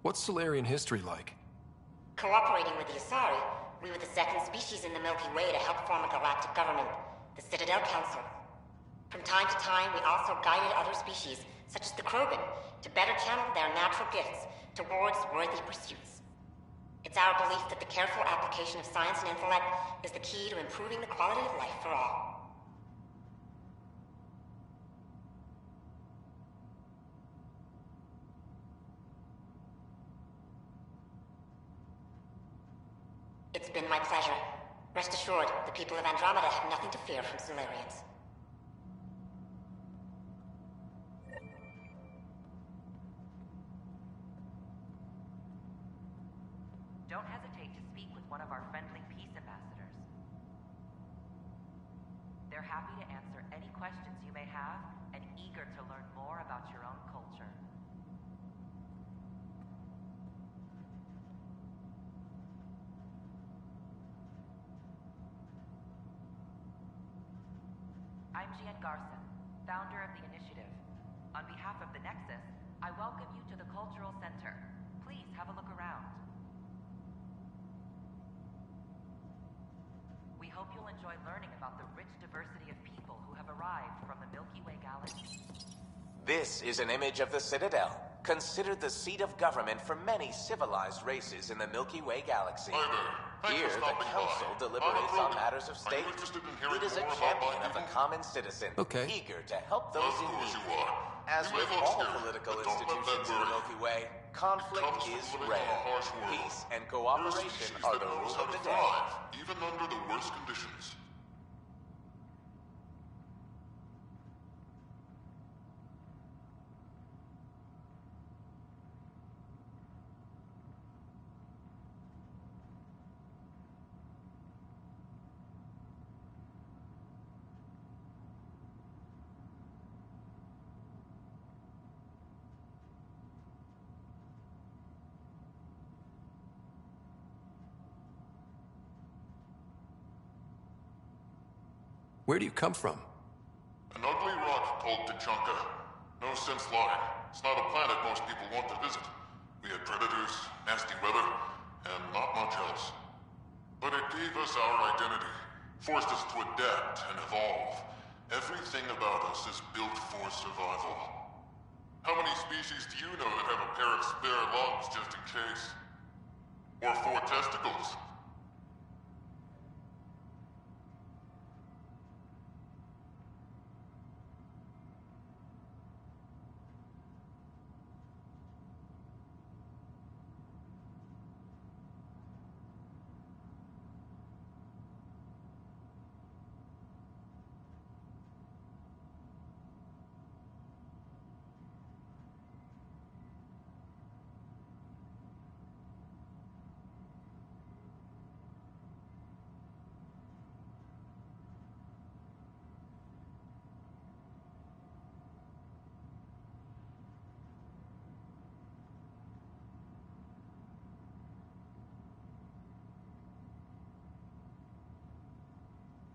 S2: What's Solarian history like?
S4: Cooperating with the Asari, we were the second species in the Milky Way to help form a galactic government, the Citadel Council. From time to time, we also guided other species, such as the Krogan, to better channel their natural gifts towards worthy pursuits. It's our belief that the careful application of science and intellect is the key to improving the quality of life for all. It's been my pleasure. Rest assured, the people of Andromeda have nothing to fear from Solarians.
S21: Don't hesitate to speak with one of our friendly peace ambassadors. They're happy to answer any questions you may have and eager to learn more about your own culture. I'm Gian Garson, founder of the initiative. On behalf of the Nexus, I welcome you to the Cultural Center. Please have a look around. We hope you'll enjoy learning about the rich diversity of people who have arrived from the Milky Way galaxy.
S15: This is an image of the Citadel, considered the seat of government for many civilized races in the Milky Way galaxy.
S8: Hi there.
S15: Here, the Council deliberates on matters of state. It is a champion of the common citizen, eager to help those in need. As with all political institutions in the Milky Way, conflict is rare. Peace and cooperation are the rule of the day.
S8: Even under the worst conditions.
S2: Where do you come from?
S8: An ugly rock called Tachanka. No sense lying. It's not a planet most people want to visit. We had predators, nasty weather, and not much else. But it gave us our identity, forced us to adapt and evolve. Everything about us is built for survival. How many species do you know that have a pair of spare lungs just in case? Or 4 testicles?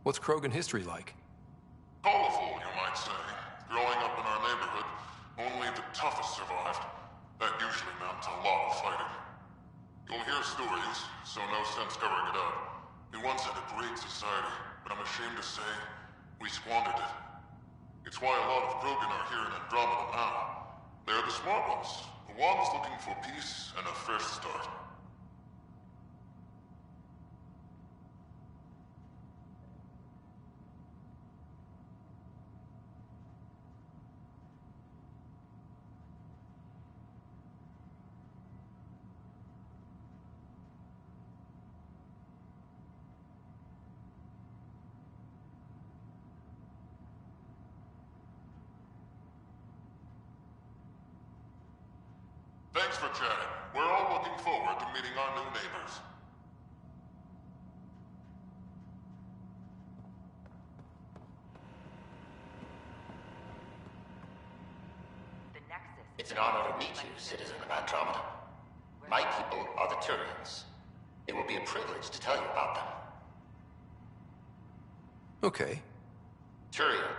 S2: What's Krogan history like?
S8: Colorful, you might say. Growing up in our neighborhood, only the toughest survived. That usually meant a lot of fighting. You'll hear stories, so no sense covering it up. We once had a great society, but I'm ashamed to say, we squandered it. It's why a lot of Krogan are here in Andromeda now. They're the smart ones, the ones looking for peace and a fresh start. Thanks for chatting. We're all looking forward to meeting our new neighbors.
S6: It's an honor to meet you, citizen of Andromeda. My people are the Turians. It will be a privilege to tell you about them.
S2: Okay.
S6: Turian,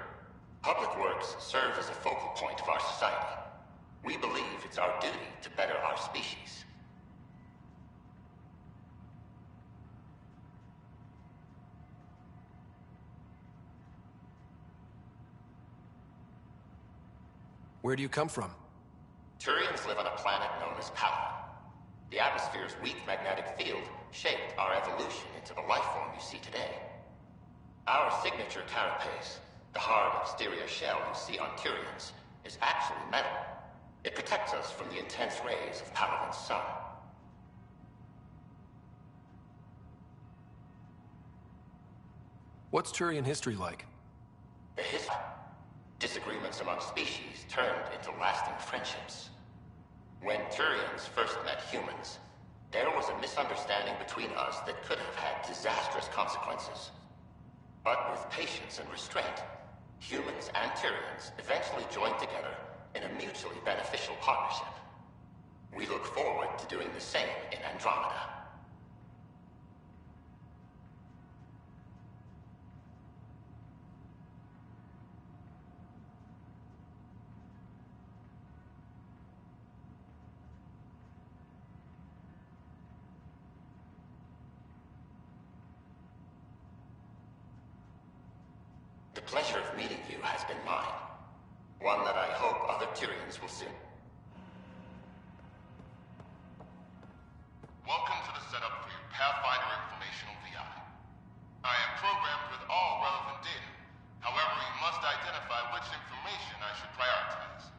S6: public works serve as a focal point of our society. We believe it's our duty to better our species.
S2: Where do you come from?
S6: Turians live on a planet known as Palaven. The atmosphere's weak magnetic field shaped our evolution into the life form you see today. Our signature carapace, the hard exterior shell you see on Turians, is actually metal. It protects us from the intense rays of Palaven's sun.
S2: What's Turian history like?
S6: The history. Disagreements among species turned into lasting friendships. When Turians first met humans, there was a misunderstanding between us that could have had disastrous consequences. But with patience and restraint, humans and Turians eventually joined together in a mutually beneficial partnership. We look forward to doing the same in Andromeda. The pleasure of meeting you has been mine. One that I hope other Turians will soon.
S8: Welcome to the setup for your Pathfinder Informational VI. I am programmed with all relevant data. However, you must identify which information I should prioritize.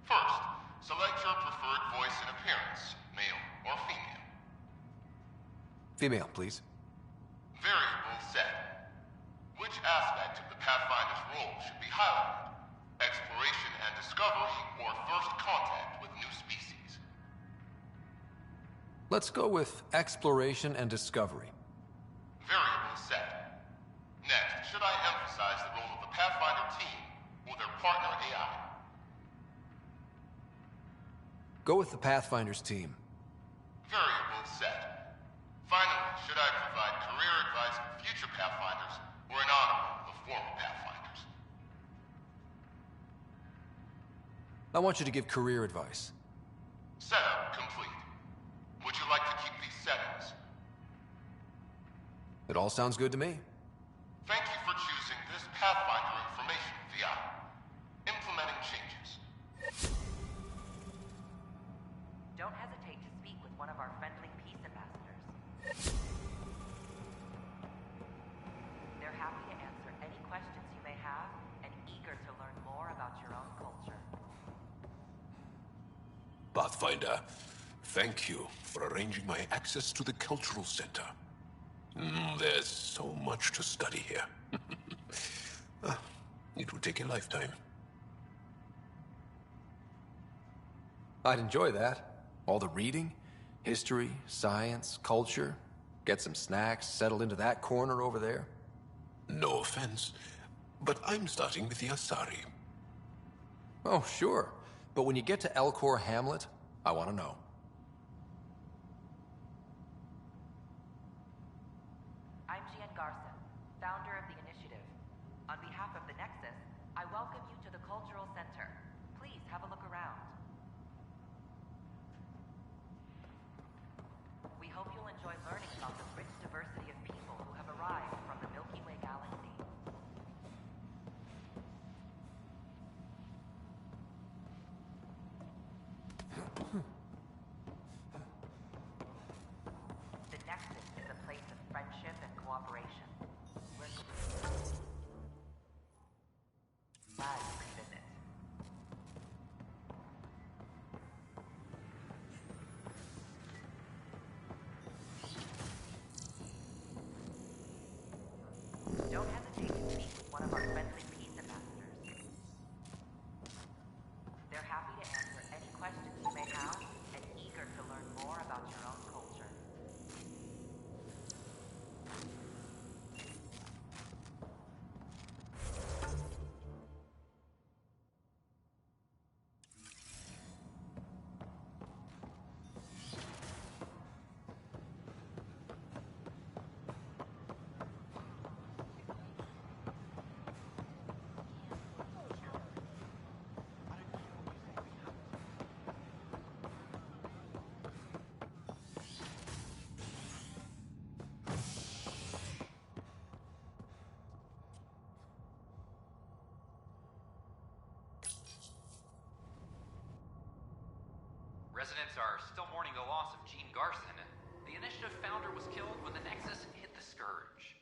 S8: First, select your preferred voice and appearance, male or female.
S2: Female, please.
S8: Variable set. Which aspect of the Pathfinder's role should be highlighted? Exploration and discovery, or first contact with new species?
S2: Let's go with exploration and discovery.
S8: Variable set. Next, should I emphasize the role of the Pathfinder team or their partner AI?
S2: Go with the Pathfinder's team.
S8: Variable set. Finally, should I provide career advice for future Pathfinders or in honor of former Pathfinders?
S2: I want you to give career advice.
S8: Setup complete. Would you like to keep these settings?
S2: It all sounds good to me.
S8: Thank you for choosing this Pathfinder Information VI. Implementing changes.
S21: Don't hesitate to speak with one of our friendly peace ambassadors. They're happy to answer any questions you may have and eager to learn more about your own culture.
S9: Pathfinder, thank you for arranging my access to the cultural center. There's so much to study here. It would take a lifetime.
S2: I'd enjoy that. All the reading, history, science, culture. Get some snacks, settle into that corner over there.
S9: No offense, but I'm starting with the Asari.
S2: Oh, sure. But when you get to Elcor Hamlet, I want to know.
S21: I'm Garson, founder of the Nexus, I welcome you to the Cultural Center. Please have a look around. We hope you'll enjoy learning about the rich diversity of people who have arrived from the Milky Way galaxy. The Nexus is a place of friendship and cooperation. We're glad you could visit. Don't hesitate to speak with one of our friendly peace ambassadors. They're happy to answer any questions you may have and eager to learn more about your own culture.
S5: Residents are still mourning the loss of Gene Garson. The Initiative founder was killed when the Nexus hit the Scourge.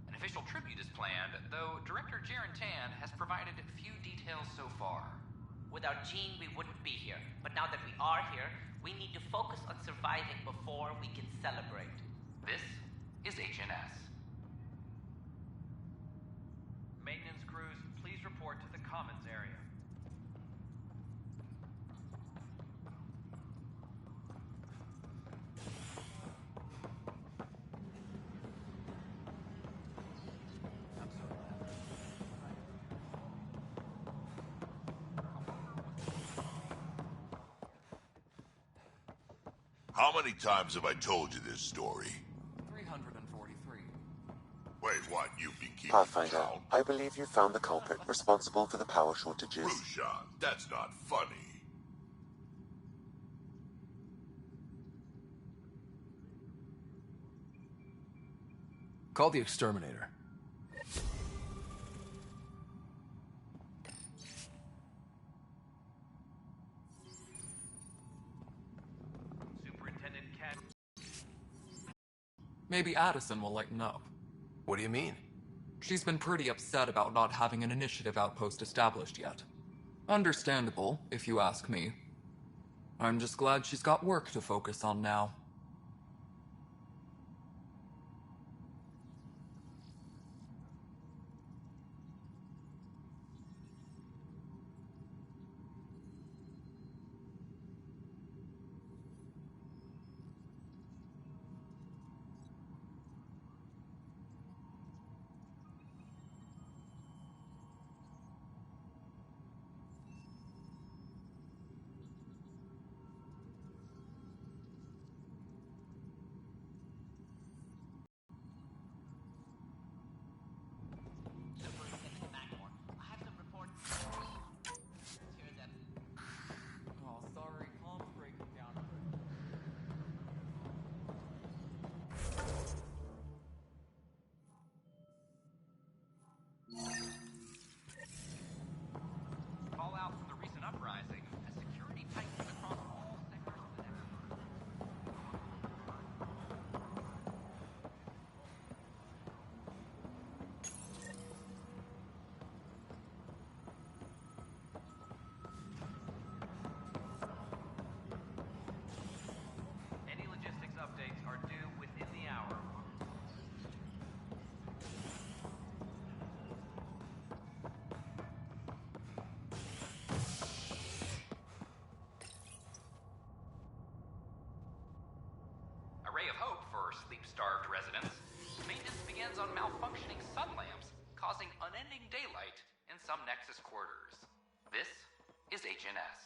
S5: An official tribute is planned, though Director Jaren Tan has provided few details so far.
S10: Without Gene, we wouldn't be here. But now that we are here, we need to focus on surviving before we can celebrate.
S5: This is HNS. Maintenance crews, please report to the Commons area.
S8: How many times have I told you this story?
S12: 343.
S8: Wait, what? You've been keeping
S3: Pathfinder,
S8: count?
S3: I believe you found the culprit responsible for the power shortages.
S8: Rushan, that's not funny.
S2: Call the exterminator.
S5: Superintendent Ken.
S12: Maybe Addison will lighten up.
S2: What do you mean?
S12: She's been pretty upset about not having an initiative outpost established yet. Understandable, if you ask me. I'm just glad she's got work to focus on now.
S5: Fallout from the recent uprising as security tightens across all sectors of the Nexus. Any logistics updates are due within the hour. A ray of hope for sleep-starved residents. Maintenance begins on malfunctioning sun lamps, causing unending daylight in some Nexus quarters. This is HNS.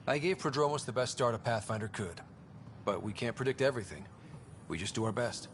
S2: I gave Prodromos the best start a Pathfinder could. But we can't predict everything. We just do our best.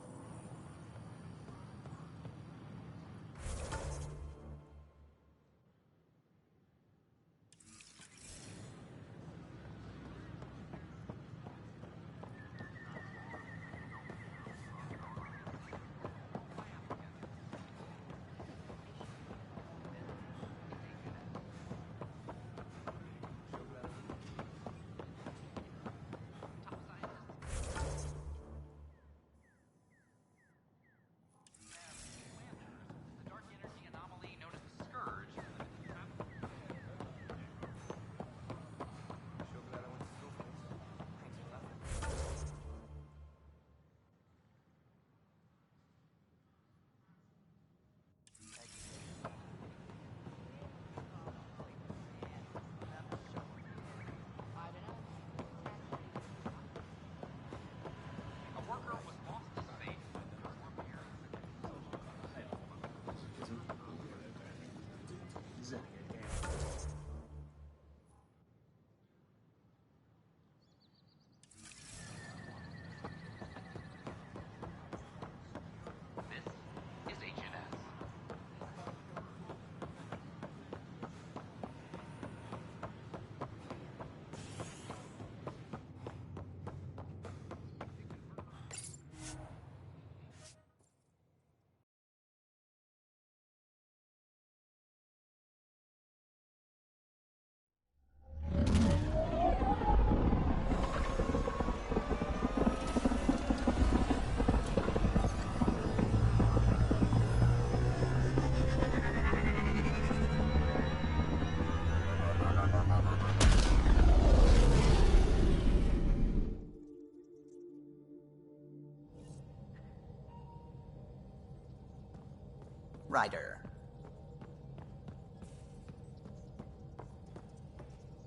S13: Ryder.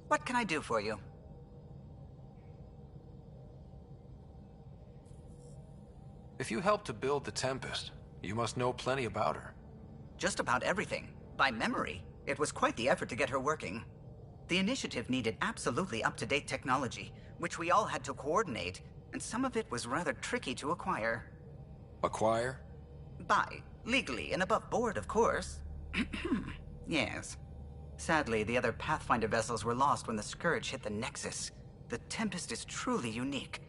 S13: What can I do for you?
S2: If you helped to build the Tempest, you must know plenty about her.
S13: Just about everything. By memory. It was quite the effort to get her working. The initiative needed absolutely up-to-date technology, which we all had to coordinate, and some of it was rather tricky to acquire.
S2: Acquire?
S13: Buy. Legally and above board, of course. Yes. Sadly, the other Pathfinder vessels were lost when the Scourge hit the Nexus. The Tempest is truly unique.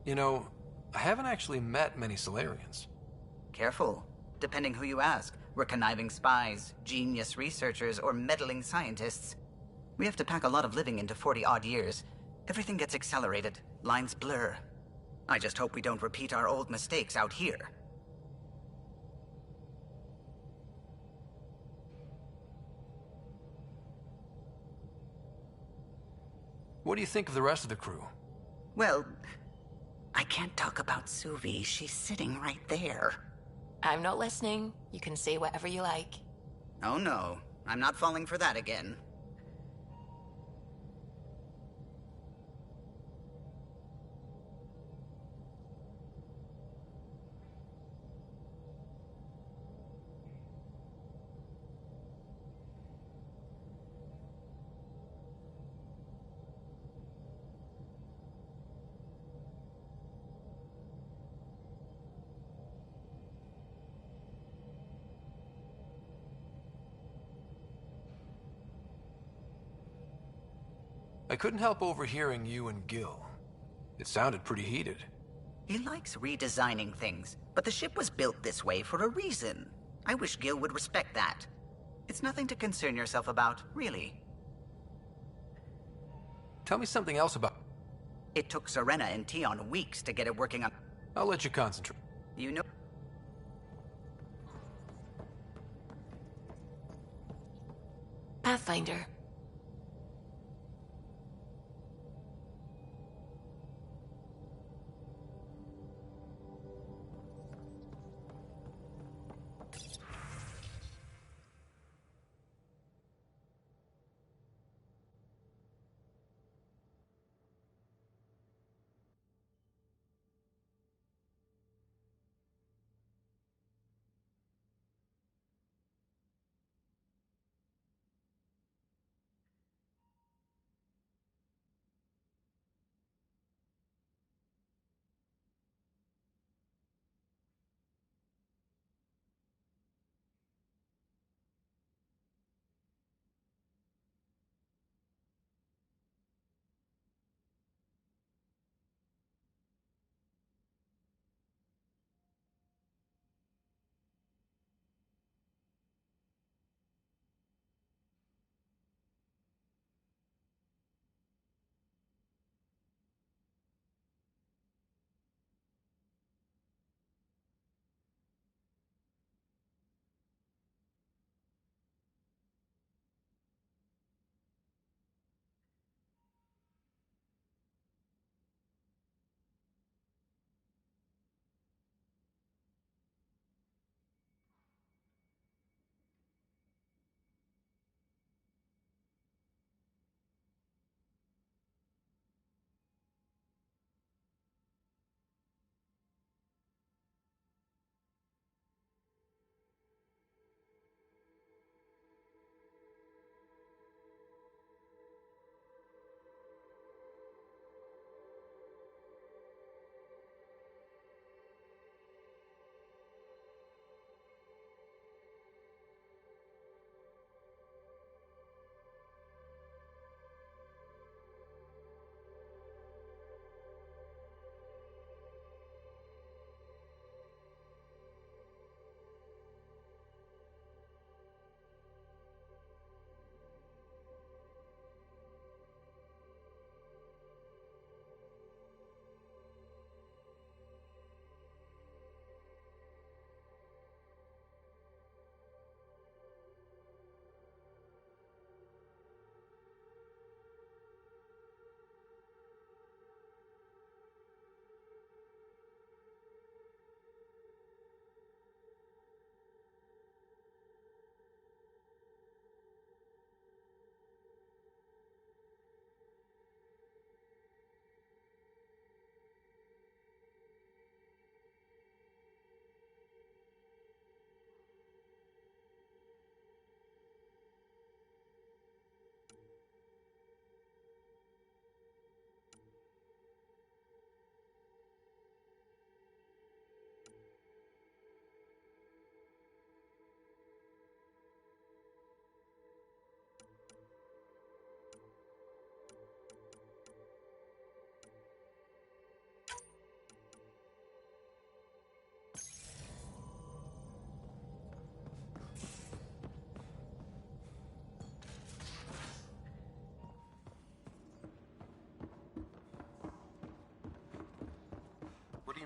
S2: You know, I haven't actually met many Solarians.
S13: Careful. Depending who you ask, we're conniving spies, genius researchers, or meddling scientists. We have to pack a lot of living into 40-odd years. Everything gets accelerated. Lines blur. I just hope we don't repeat our old mistakes out here.
S2: What do you think of the rest of the crew?
S13: Well, I can't talk about Suvi. She's sitting right there.
S14: I'm not listening. You can say whatever you like.
S13: Oh no, I'm not falling for that again.
S2: I couldn't help overhearing you and Gil. It sounded pretty heated.
S13: He likes redesigning things, but the ship was built this way for a reason. I wish Gil would respect that. It's nothing to concern yourself about, really.
S2: Tell me something else about...
S13: It took Serena and Tion weeks to get it working on...
S2: I'll let you concentrate.
S13: You know...
S14: Pathfinder.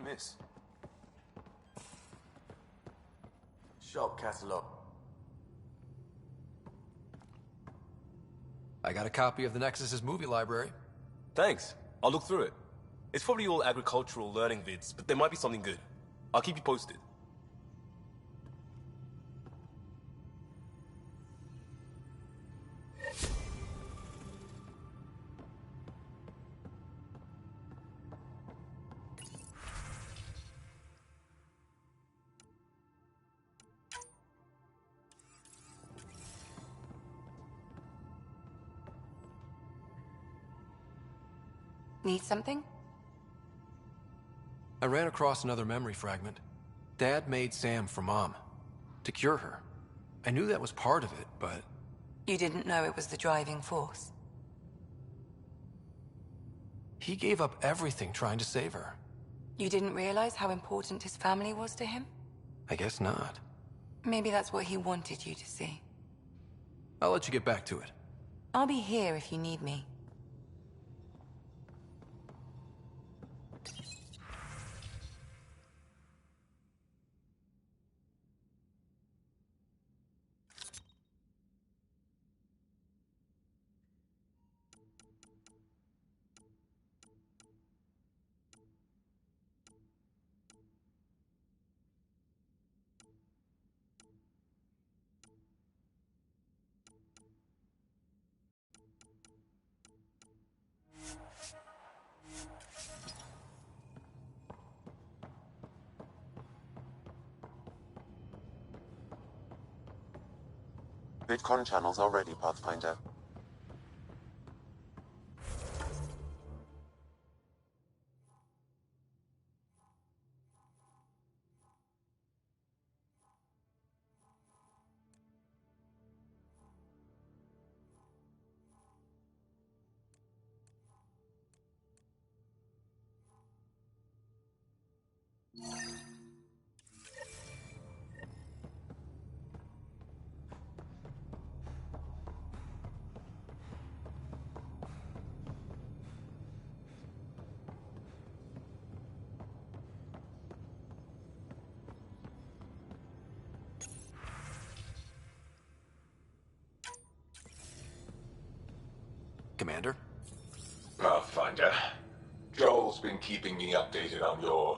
S16: miss? Shop catalog.
S2: I got a copy of the Nexus's movie library.
S17: Thanks. I'll look through it. It's probably all agricultural learning vids, but there might be something good. I'll keep you posted.
S22: Need something?
S2: I ran across another memory fragment. Dad made Sam for Mom. To cure her. I knew that was part of it, but...
S22: You didn't know it was the driving force?
S2: He gave up everything trying to save her.
S22: You didn't realize how important his family was to him?
S2: I guess not.
S22: Maybe that's what he wanted you to see.
S2: I'll let you get back to it.
S22: I'll be here if you need me.
S3: VidCon channels are ready, Pathfinder.
S2: Commander?
S9: Pathfinder, Joel's been keeping me updated on your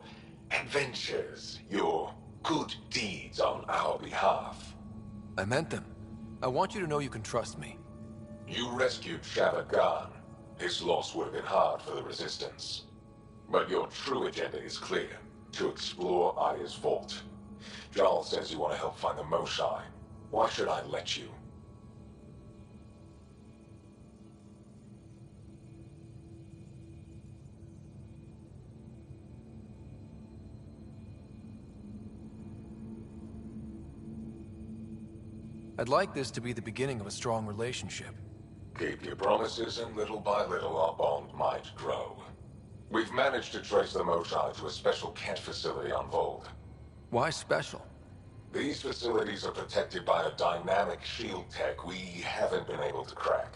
S9: adventures, your good deeds on our behalf.
S2: I meant them. I want you to know you can trust me.
S9: You rescued Shava Khan. His loss would have been hard for the Resistance. But your true agenda is clear, to explore Aya's vault. Joel says you want to help find the Moshae. Why should I let you?
S2: I'd like this to be the beginning of a strong relationship.
S9: Keep your promises, and little by little our bond might grow. We've managed to trace the Moshae to a special Kent facility on Vold.
S2: Why special?
S9: These facilities are protected by a dynamic shield tech we haven't been able to crack.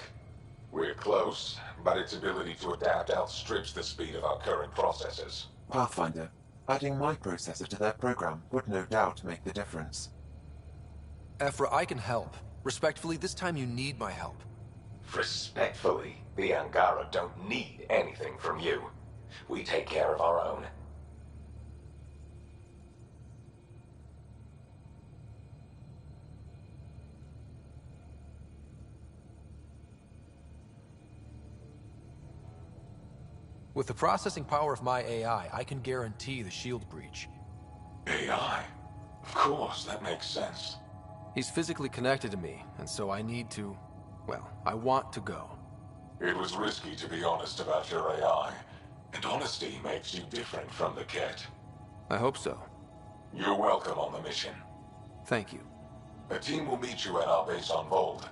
S9: We're close, but its ability to adapt outstrips the speed of our current processors.
S3: Pathfinder, adding my processor to their program would no doubt make the difference.
S2: Ephra, I can help. Respectfully, this time you need my help.
S9: Respectfully, the Angara don't need anything from you. We take care of our own.
S2: With the processing power of my AI, I can guarantee the shield breach.
S9: AI? Of course, that makes sense.
S2: He's physically connected to me, and so I need to... well, I want to go.
S9: It was risky to be honest about your AI, and honesty makes you different from the Ket.
S2: I hope so.
S9: You're welcome on the mission.
S2: Thank you.
S9: A team will meet you at our base on Vold.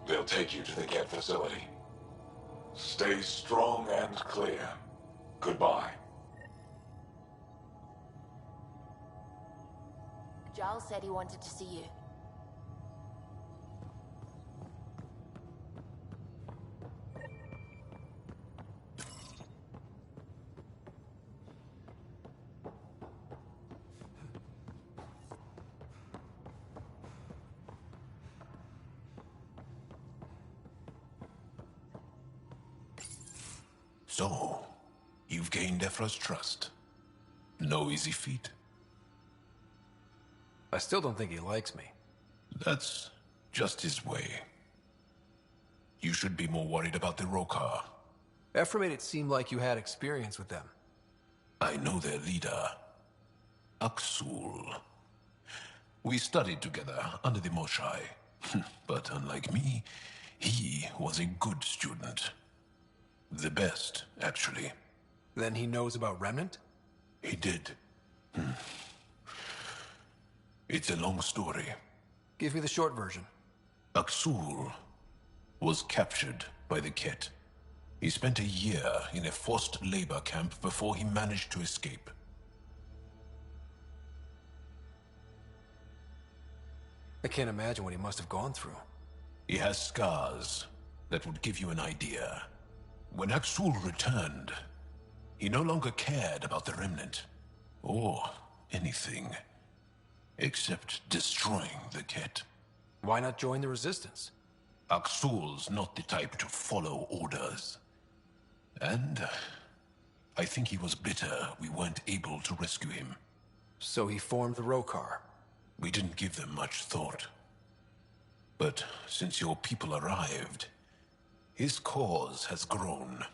S9: They'll take you to the Ket facility. Stay strong and clear. Goodbye.
S14: Giles said he wanted to see you.
S9: So, you've gained Ephra's trust. No easy feat.
S2: I still don't think he likes me.
S9: That's just his way. You should be more worried about the Rokar.
S2: Ephra made it seem like you had experience with them.
S9: I know their leader, Aksul. We studied together under the Moshai. But unlike me, he was a good student. The best, actually.
S2: Then he knows about Remnant?
S9: He did. It's a long story.
S2: Give me the short version.
S9: Aksul was captured by the Ket. He spent a year in a forced labor camp before he managed to escape.
S2: I can't imagine what he must have gone through.
S9: He has scars that would give you an idea. When Aksul returned, he no longer cared about the Remnant, or anything, except destroying the Ket.
S2: Why not join the Resistance?
S9: Aksul's not the type to follow orders. And I think he was bitter we weren't able to rescue him.
S2: So he formed the Rokar.
S9: We didn't give them much thought. But since your people arrived, his cause has grown.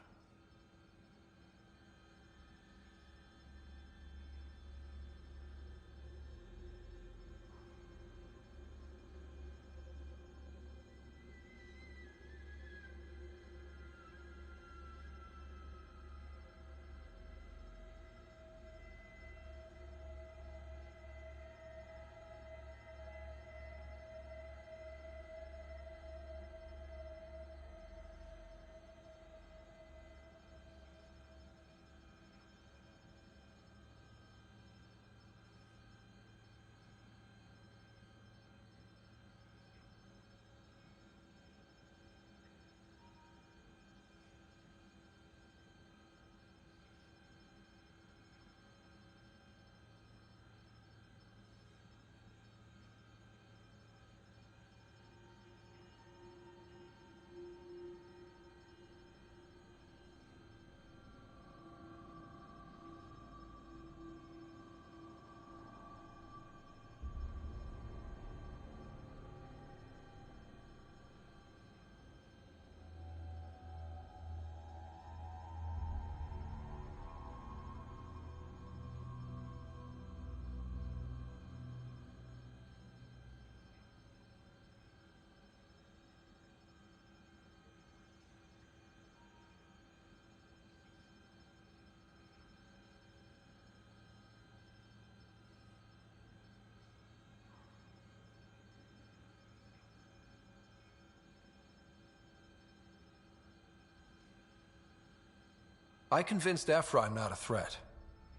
S2: I convinced Ephra I'm not a threat.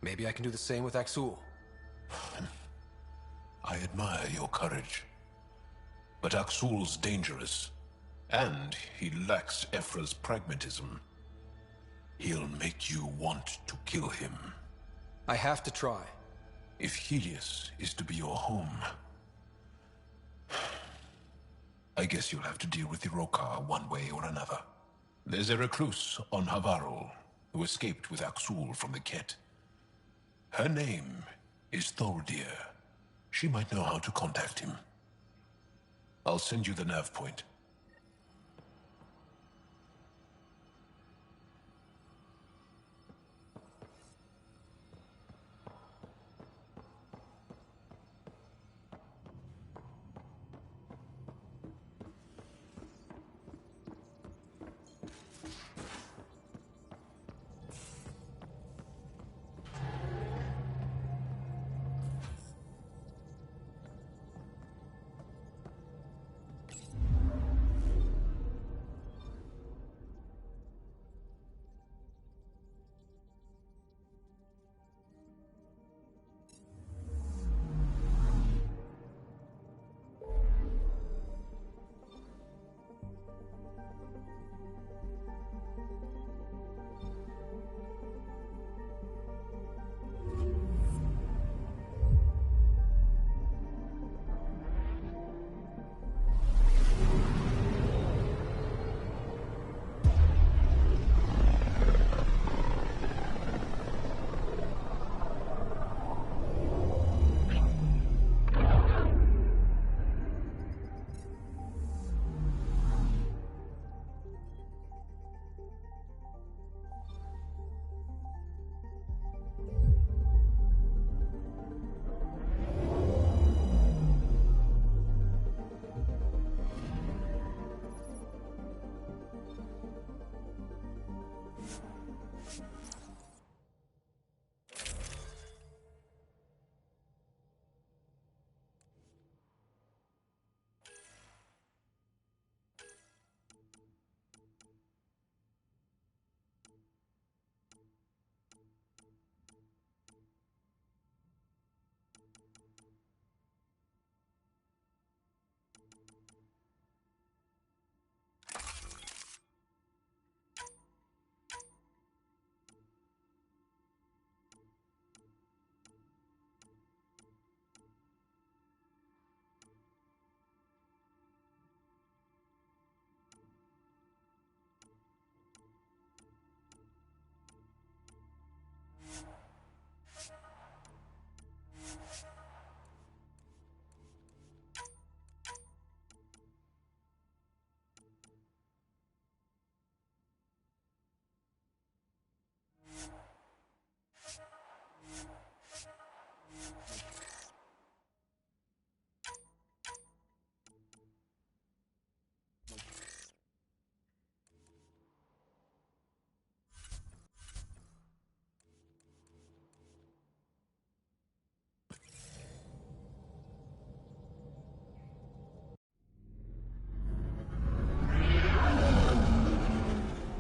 S2: Maybe I can do the same with Aksul.
S9: I admire your courage. But Aksul's dangerous, and he lacks Ephra's pragmatism. He'll make you want to kill him.
S2: I have to try.
S9: If Helios is to be your home, I guess you'll have to deal with the Rokar one way or another. There's a recluse on Havarul who escaped with Aksul from the Ket. Her name is Thordir. She might know how to contact him. I'll send you the nav point.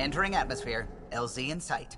S13: Entering atmosphere. LZ in sight.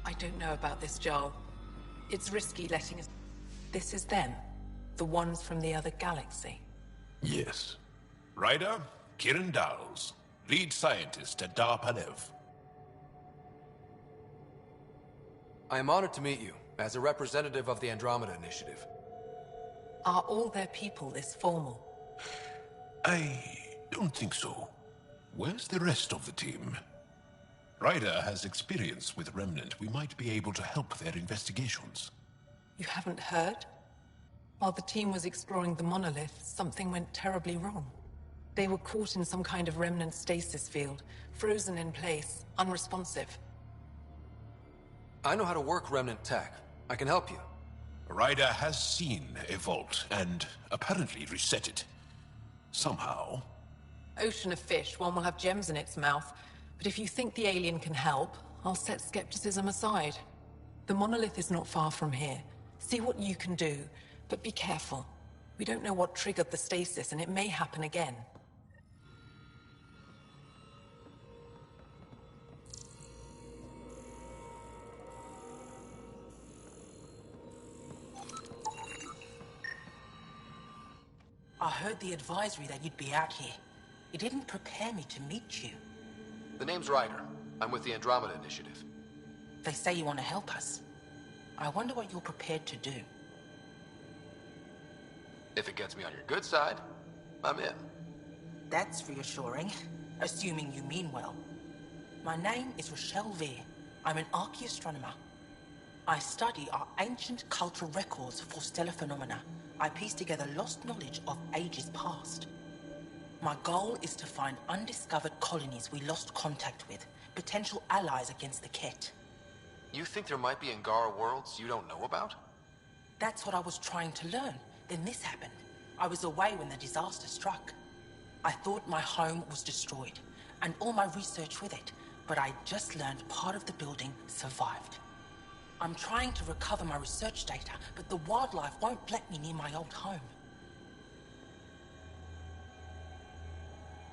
S11: I don't know about this, Joel. It's risky letting us... This is them. The ones from the other galaxy.
S19: Yes. Ryder, Kiran Dowles, lead scientist at DARPANEV.
S2: I am honored to meet you, as a representative of the Andromeda Initiative.
S11: Are all their people this formal?
S19: I don't think so. Where's the rest of the team? Ryder has experience with Remnant. We might be able to help their investigations.
S11: You haven't heard? While the team was exploring the monolith, something went terribly wrong. They were caught in some kind of Remnant stasis field, frozen in place, unresponsive.
S2: I know how to work Remnant tech. I can help you.
S19: Ryder has seen a vault, and apparently reset it. Somehow.
S11: Ocean of fish, one will have gems in its mouth. But if you think the alien can help, I'll set skepticism aside. The monolith is not far from here. See what you can do, but be careful. We don't know what triggered the stasis, and it may happen again.
S23: I heard the advisory that you'd be out here. It didn't prepare me to meet you.
S2: The name's Ryder. I'm with the Andromeda Initiative.
S23: They say you want to help us. I wonder what you're prepared to do.
S2: If it gets me on your good side, I'm in.
S23: That's reassuring, assuming you mean well. My name is Rochelle Veer. I'm an archaeoastronomer. I study our ancient cultural records for stellar phenomena. I piece together lost knowledge of ages past. My goal is to find undiscovered colonies we lost contact with, potential allies against the Ket.
S2: You think there might be Angara worlds you don't know about?
S23: That's what I was trying to learn. Then this happened. I was away when the disaster struck. I thought my home was destroyed, and all my research with it, but I just learned part of the building survived. I'm trying to recover my research data, but the wildlife won't let me near my old home.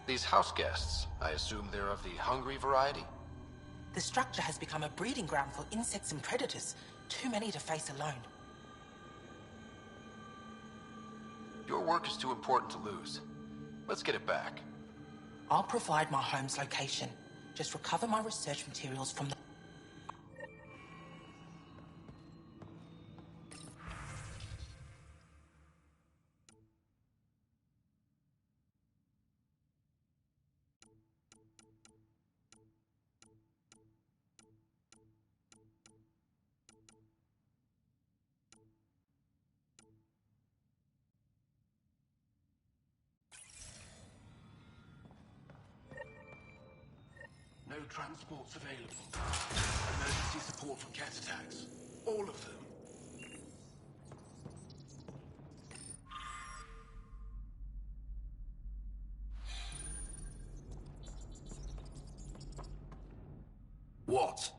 S2: These house guests, I assume they're of the hungry variety?
S23: The structure has become a breeding ground for insects and predators, too many to face alone.
S2: Your work is too important to lose. Let's get it back.
S23: I'll provide my home's location. Just recover my research materials from the...
S19: transports available. Emergency support for cat attacks. All of them. What?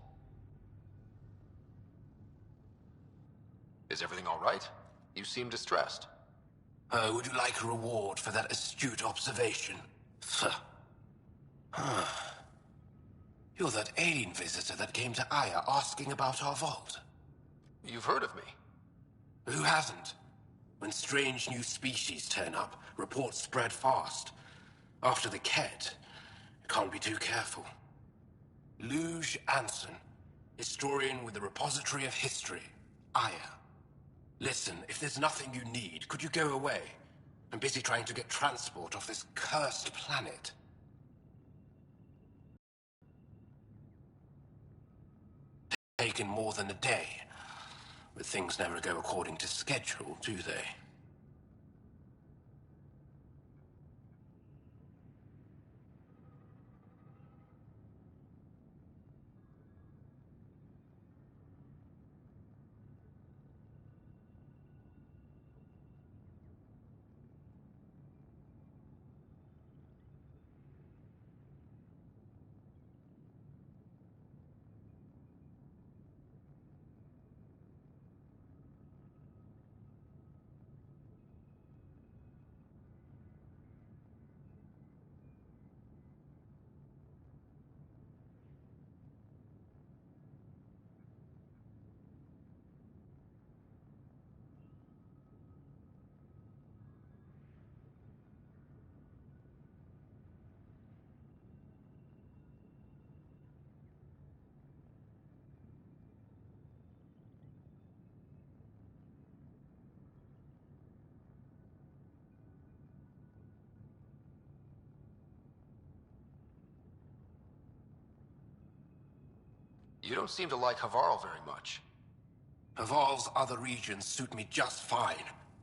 S2: Is everything all right? You seem distressed.
S19: Would you like a reward for that astute observation? You're that alien visitor that came to Aya asking about our vault.
S2: You've heard of me.
S19: Who hasn't? When strange new species turn up, reports spread fast. After the Ket, you can't be too careful. Luge Anson, historian with the Repository of History, Aya. Listen, if there's nothing you need, could you go away? I'm busy trying to get transport off this cursed planet. Taken more than a day. But things never go according to schedule, do they?
S2: You don't seem to like Havarl very much.
S19: Havarl's other regions suit me just fine,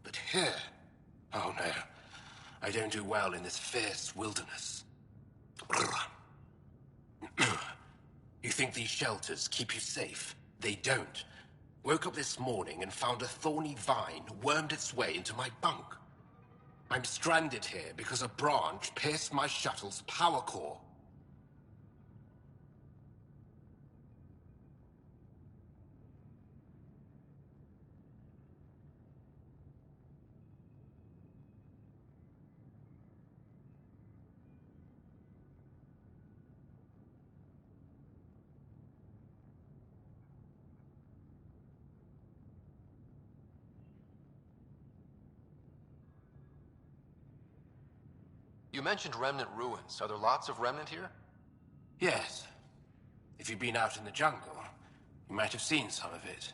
S19: but here... Oh no, I don't do well in this fierce wilderness. You think these shelters keep you safe? They don't. Woke up this morning and found a thorny vine wormed its way into my bunk. I'm stranded here because a branch pierced my shuttle's power core.
S2: You mentioned Remnant ruins. Are there lots of Remnant here?
S19: Yes. If you've been out in the jungle, you might have seen some of it.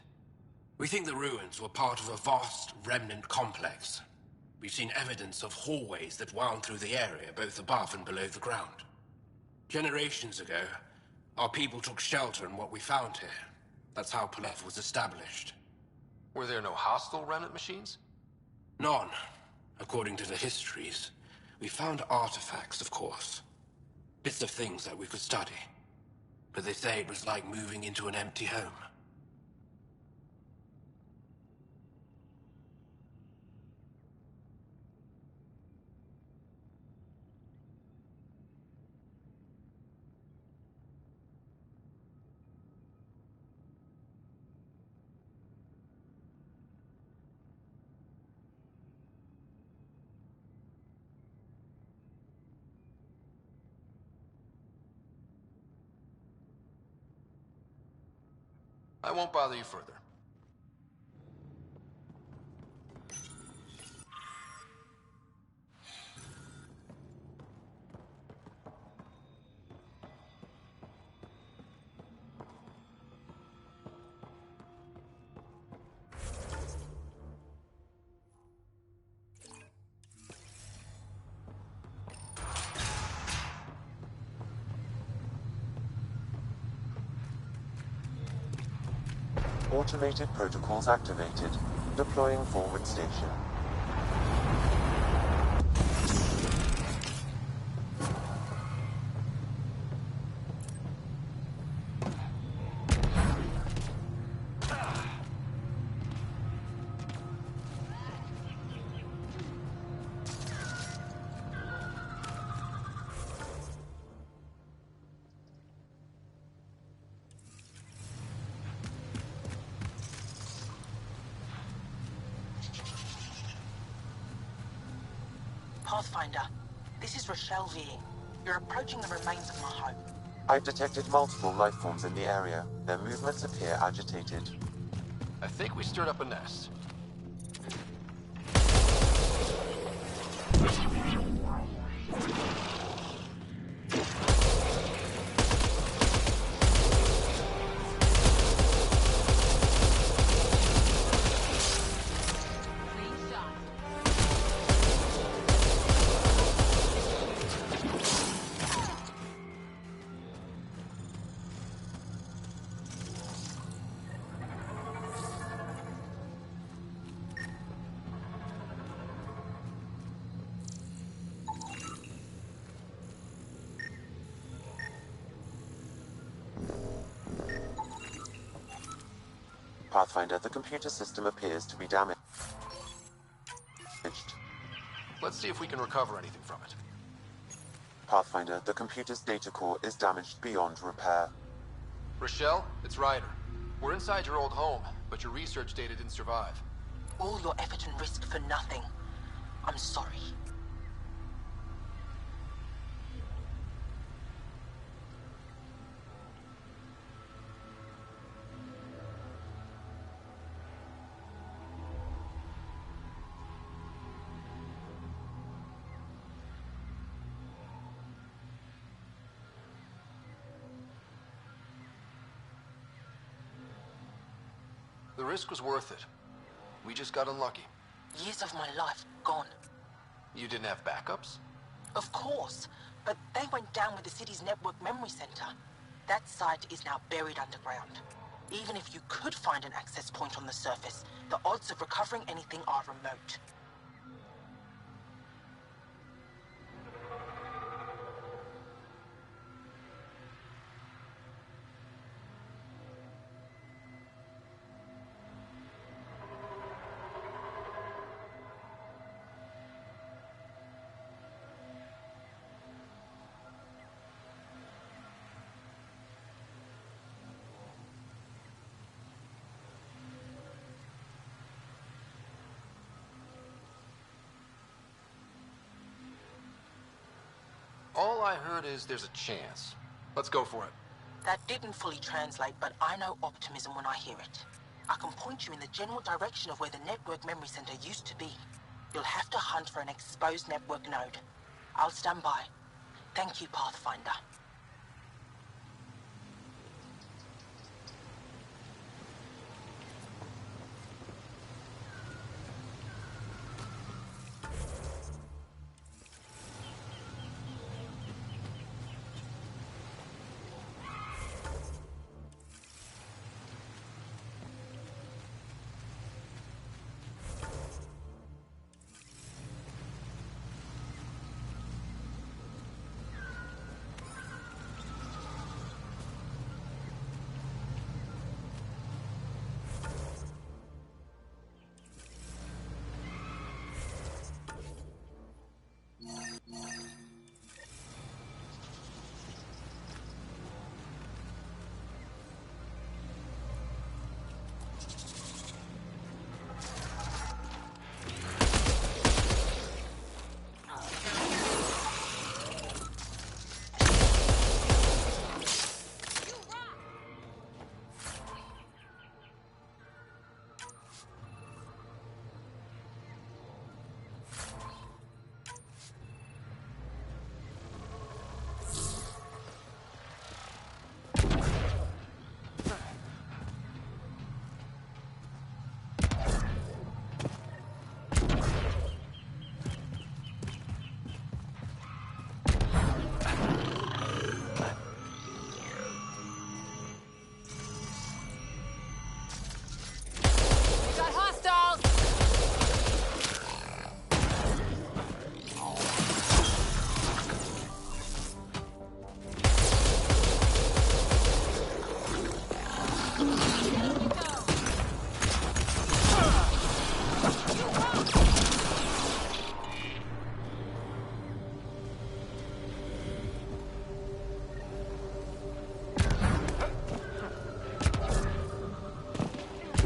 S19: We think the ruins were part of a vast Remnant complex. We've seen evidence of hallways that wound through the area, both above and below the ground. Generations ago, our people took shelter in what we found here. That's how Palev was established.
S2: Were there no hostile Remnant machines?
S19: None, according to the histories. We found artifacts, of course. Bits of things that we could study. But they say it was like moving into an empty home.
S2: I won't bother you further.
S3: Automated protocols activated. Deploying forward station.
S23: Pathfinder, this is Rochelle V. You're approaching the remains of my home.
S3: I've detected multiple life forms in the area. Their movements appear agitated.
S2: I think we stirred up a nest.
S3: Pathfinder, the computer system appears to be damaged.
S2: Let's see if we can recover anything from it.
S3: Pathfinder, the computer's data core is damaged beyond repair.
S2: Rochelle, it's Ryder. We're inside your old home, but your research data didn't survive.
S23: All your effort and risk for nothing. I'm sorry.
S2: The risk was worth it. We just got unlucky.
S23: Years of my life gone.
S2: You didn't have backups?
S23: Of course, but they went down with the city's network memory center. That site is now buried underground. Even if you could find an access point on the surface, the odds of recovering anything are remote.
S2: All I heard is there's a chance. Let's go for it.
S23: That didn't fully translate, but I know optimism when I hear it. I can point you in the general direction of where the network memory center used to be. You'll have to hunt for an exposed network node. I'll stand by. Thank you, Pathfinder.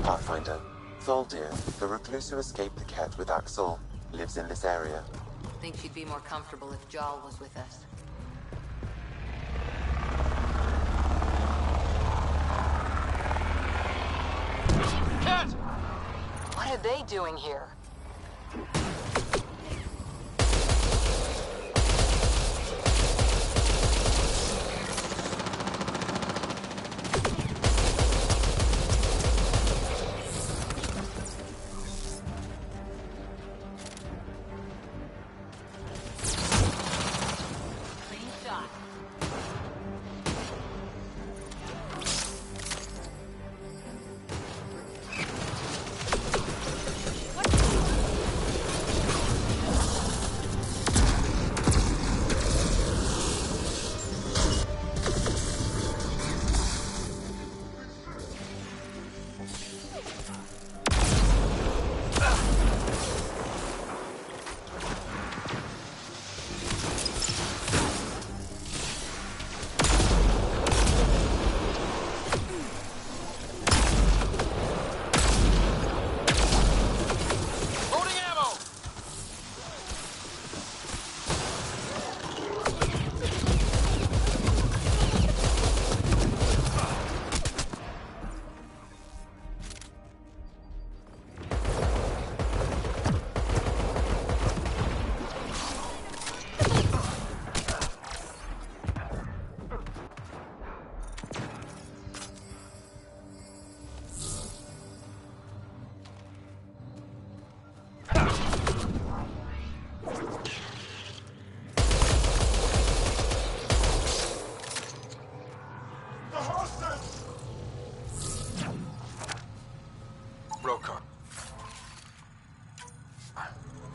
S3: Pathfinder, Tholdir, the recluse who escaped the Ket with Axel, lives in this area.
S1: think she'd be more comfortable if Jal was with us.
S2: Cat!
S1: What are they doing here?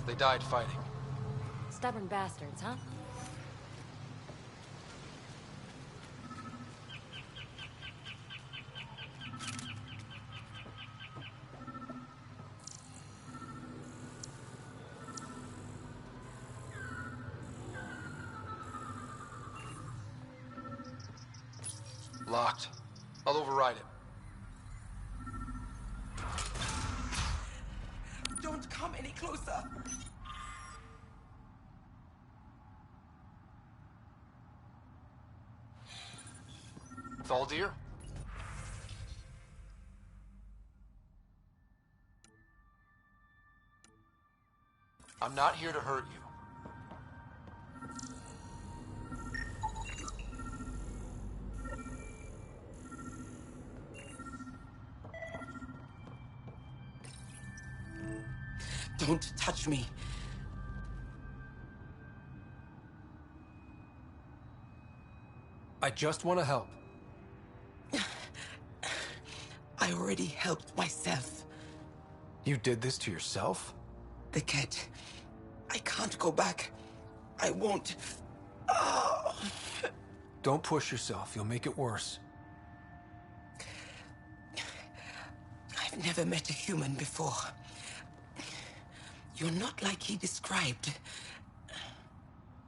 S2: They died fighting.
S1: Stubborn bastards, huh?
S2: Locked. I'll override it.
S23: Don't come any closer.
S2: Thaldir? I'm not here to hurt you.
S23: Don't touch me.
S2: I just want to help.
S23: I already helped myself.
S2: You did this to yourself?
S23: The cat. I can't go back. I won't. Oh.
S2: Don't push yourself. You'll make it worse.
S23: I've never met a human before. You're not like he described.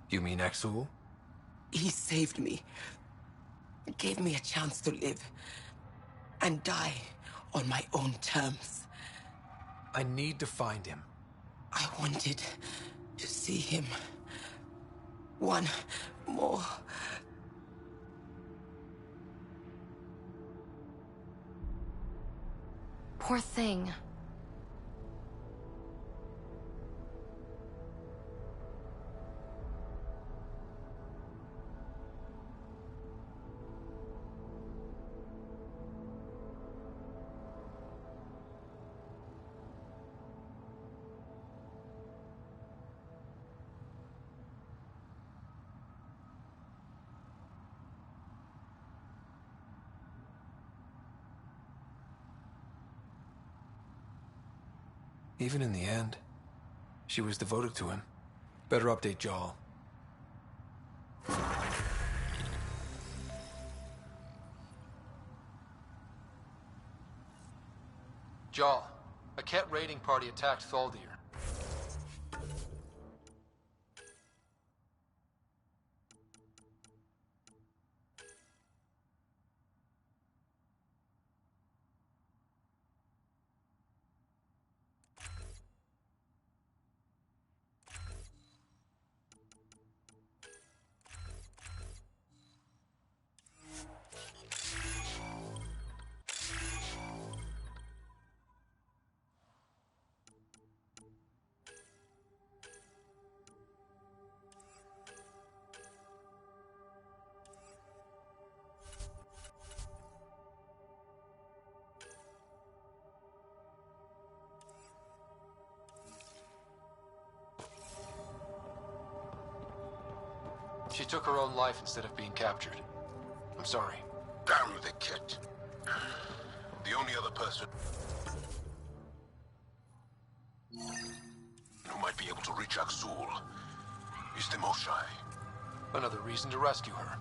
S2: You mean Exul?
S23: He saved me. Gave me a chance to live. And die on my own terms.
S2: I need to find him.
S23: I wanted to see him. One more.
S1: Poor thing.
S2: Even in the end, she was devoted to him. Better update Jal. Jal, a Ket raiding party attacked Thaldir. She took her own life instead of being captured. I'm sorry.
S19: Damn the kid. The only other person who might be able to reach Aksul is the Moshai.
S2: Another reason to rescue her.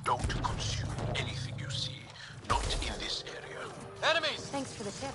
S19: Don't consume anything you see, not in this area.
S2: Enemies!
S1: Thanks for the tip.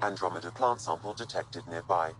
S3: Andromeda plant sample detected nearby.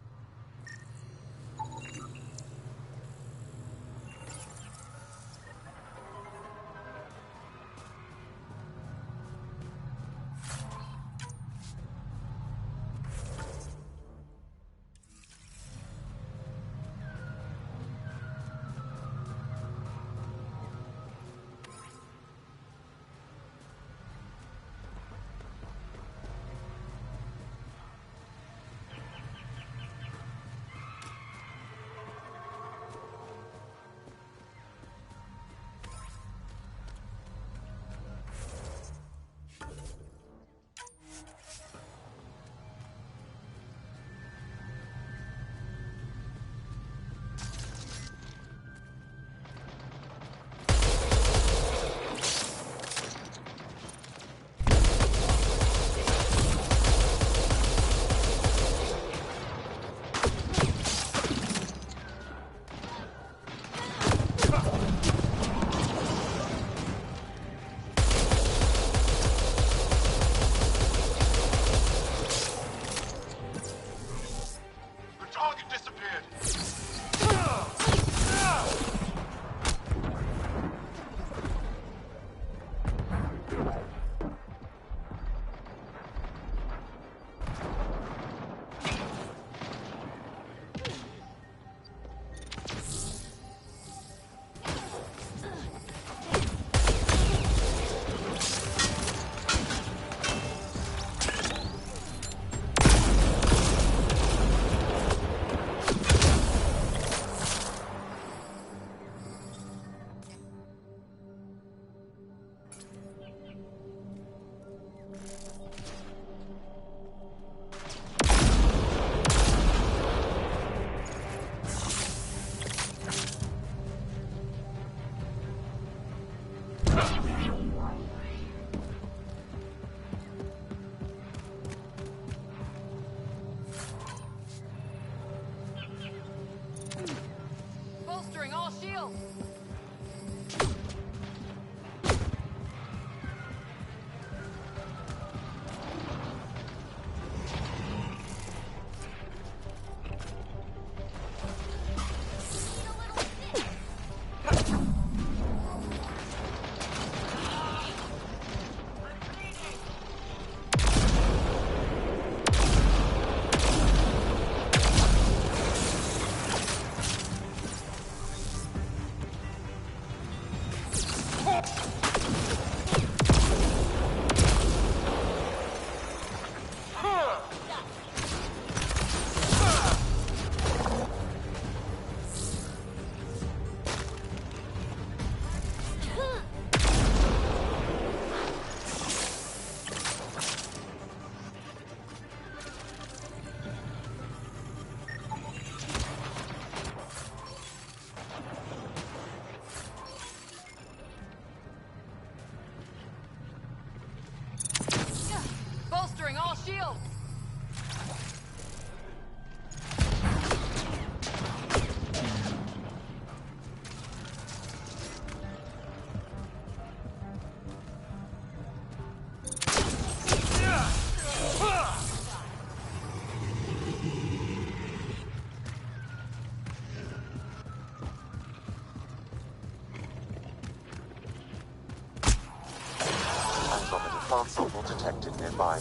S3: plant sample detected nearby.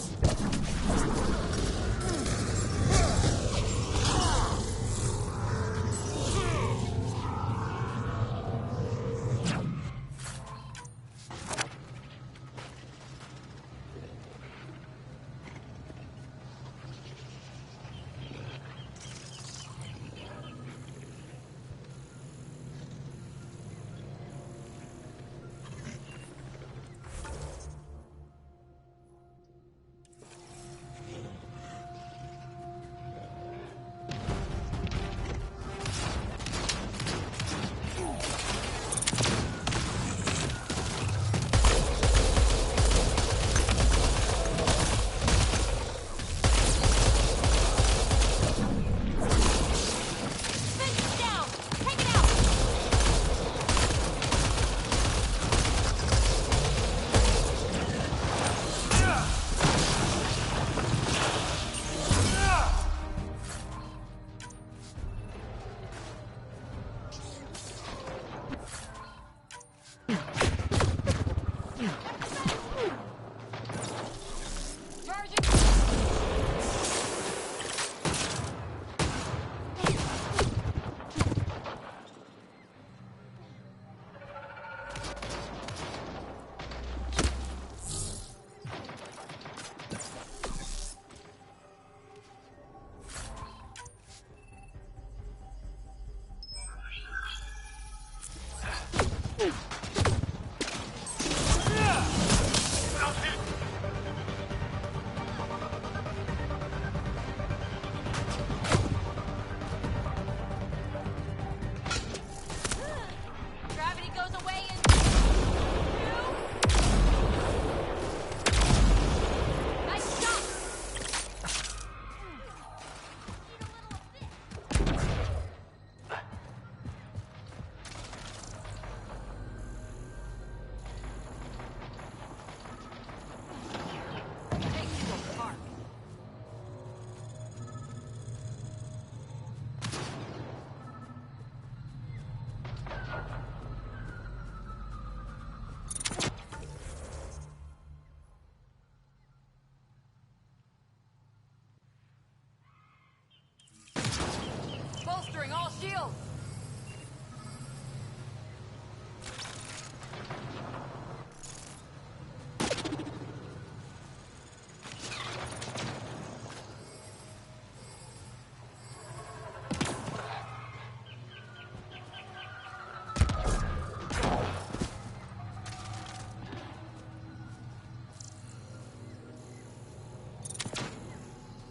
S1: Bolstering all shields!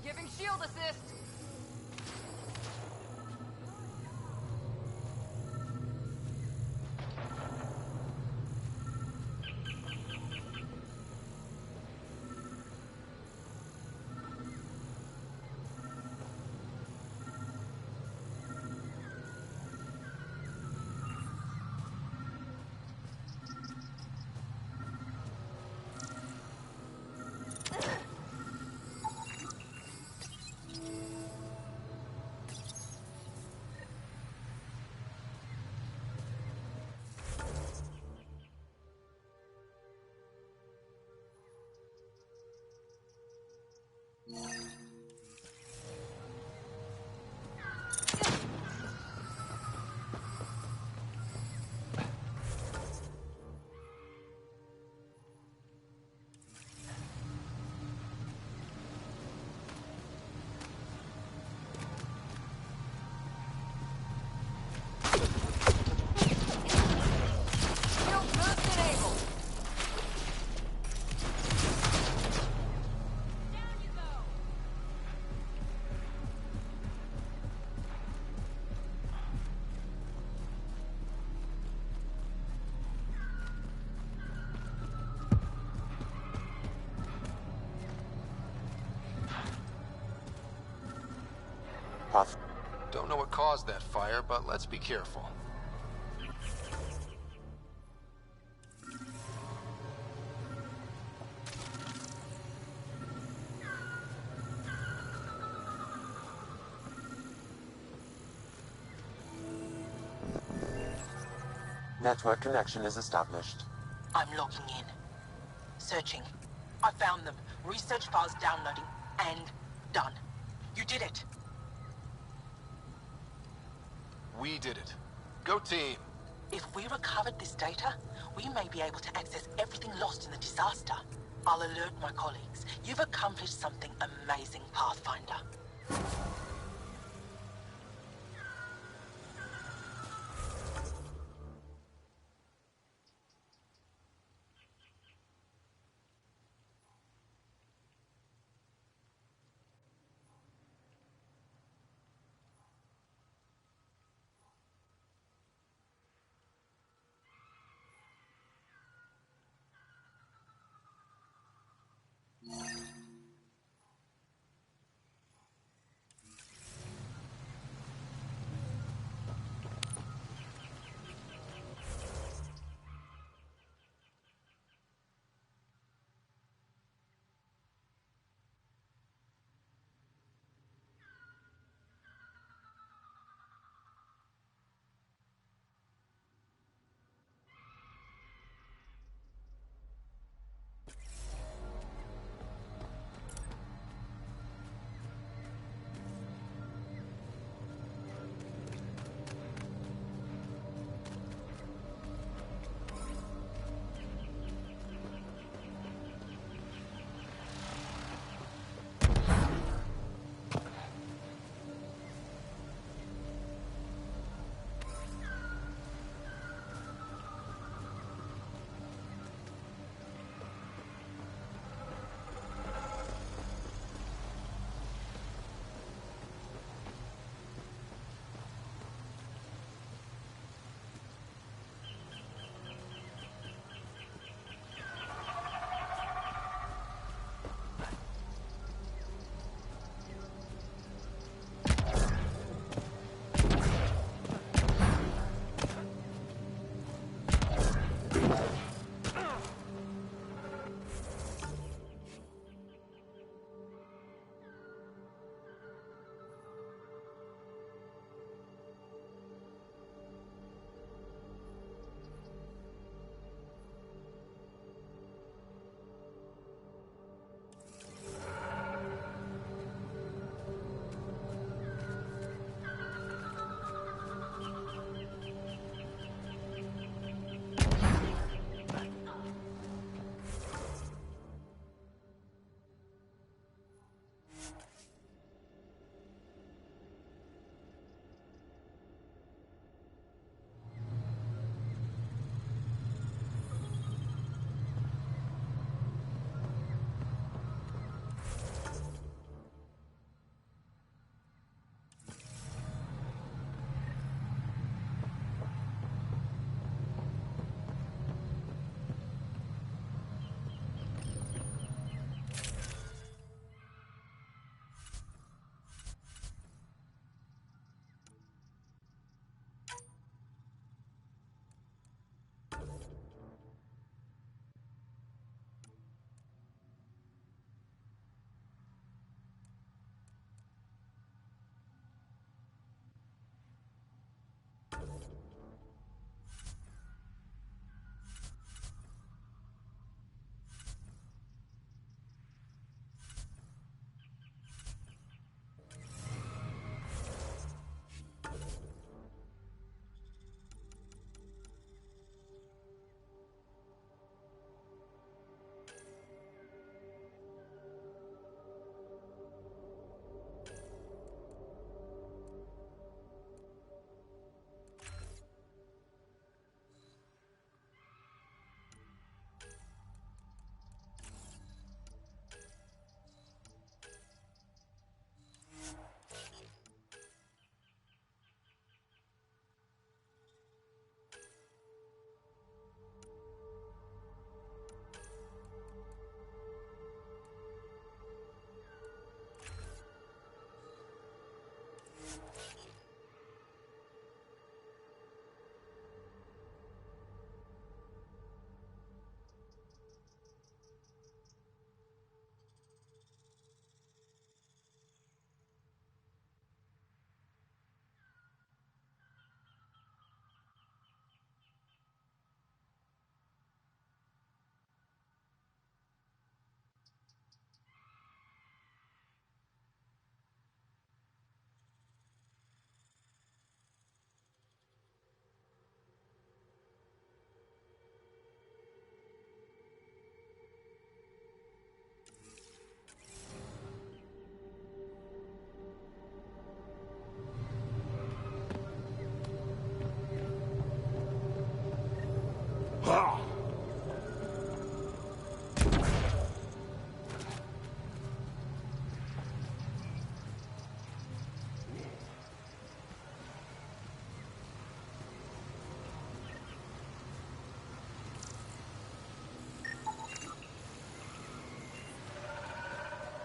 S1: Giving shield assist!
S2: Don't know what caused that fire, but let's be careful.
S3: Network connection is established.
S23: I'm logging in. Searching. I found them. Research files downloading and done. You did it.
S2: We did it. Go team.
S23: If we recovered this data, we may be able to access everything lost in the disaster. I'll alert my colleagues. You've accomplished something amazing, Pathfinder.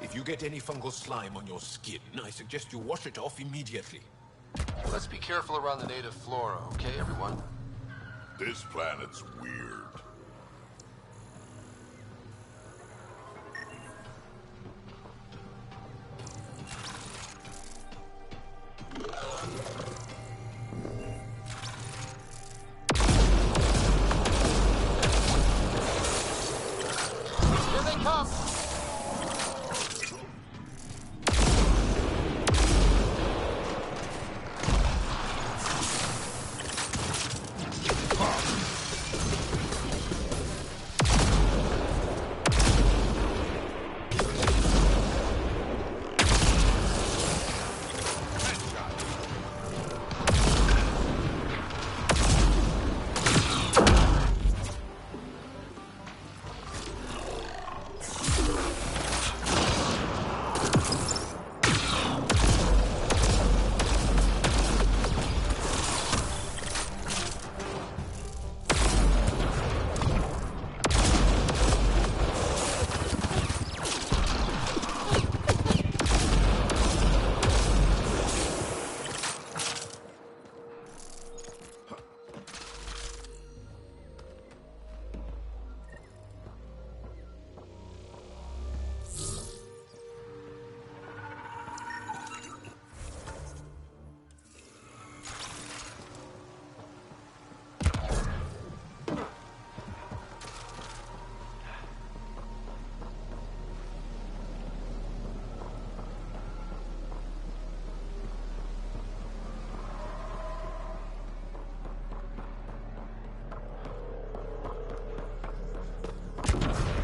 S7: If you get any fungal slime on your skin, I suggest you wash it off immediately.
S2: Let's be careful around the native flora, okay, everyone?
S8: This planet's weird.
S2: Here they come!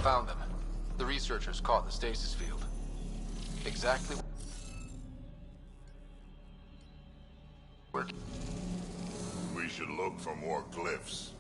S2: Found them. The researchers caught the stasis field. Exactly where...
S8: We should look for more glyphs.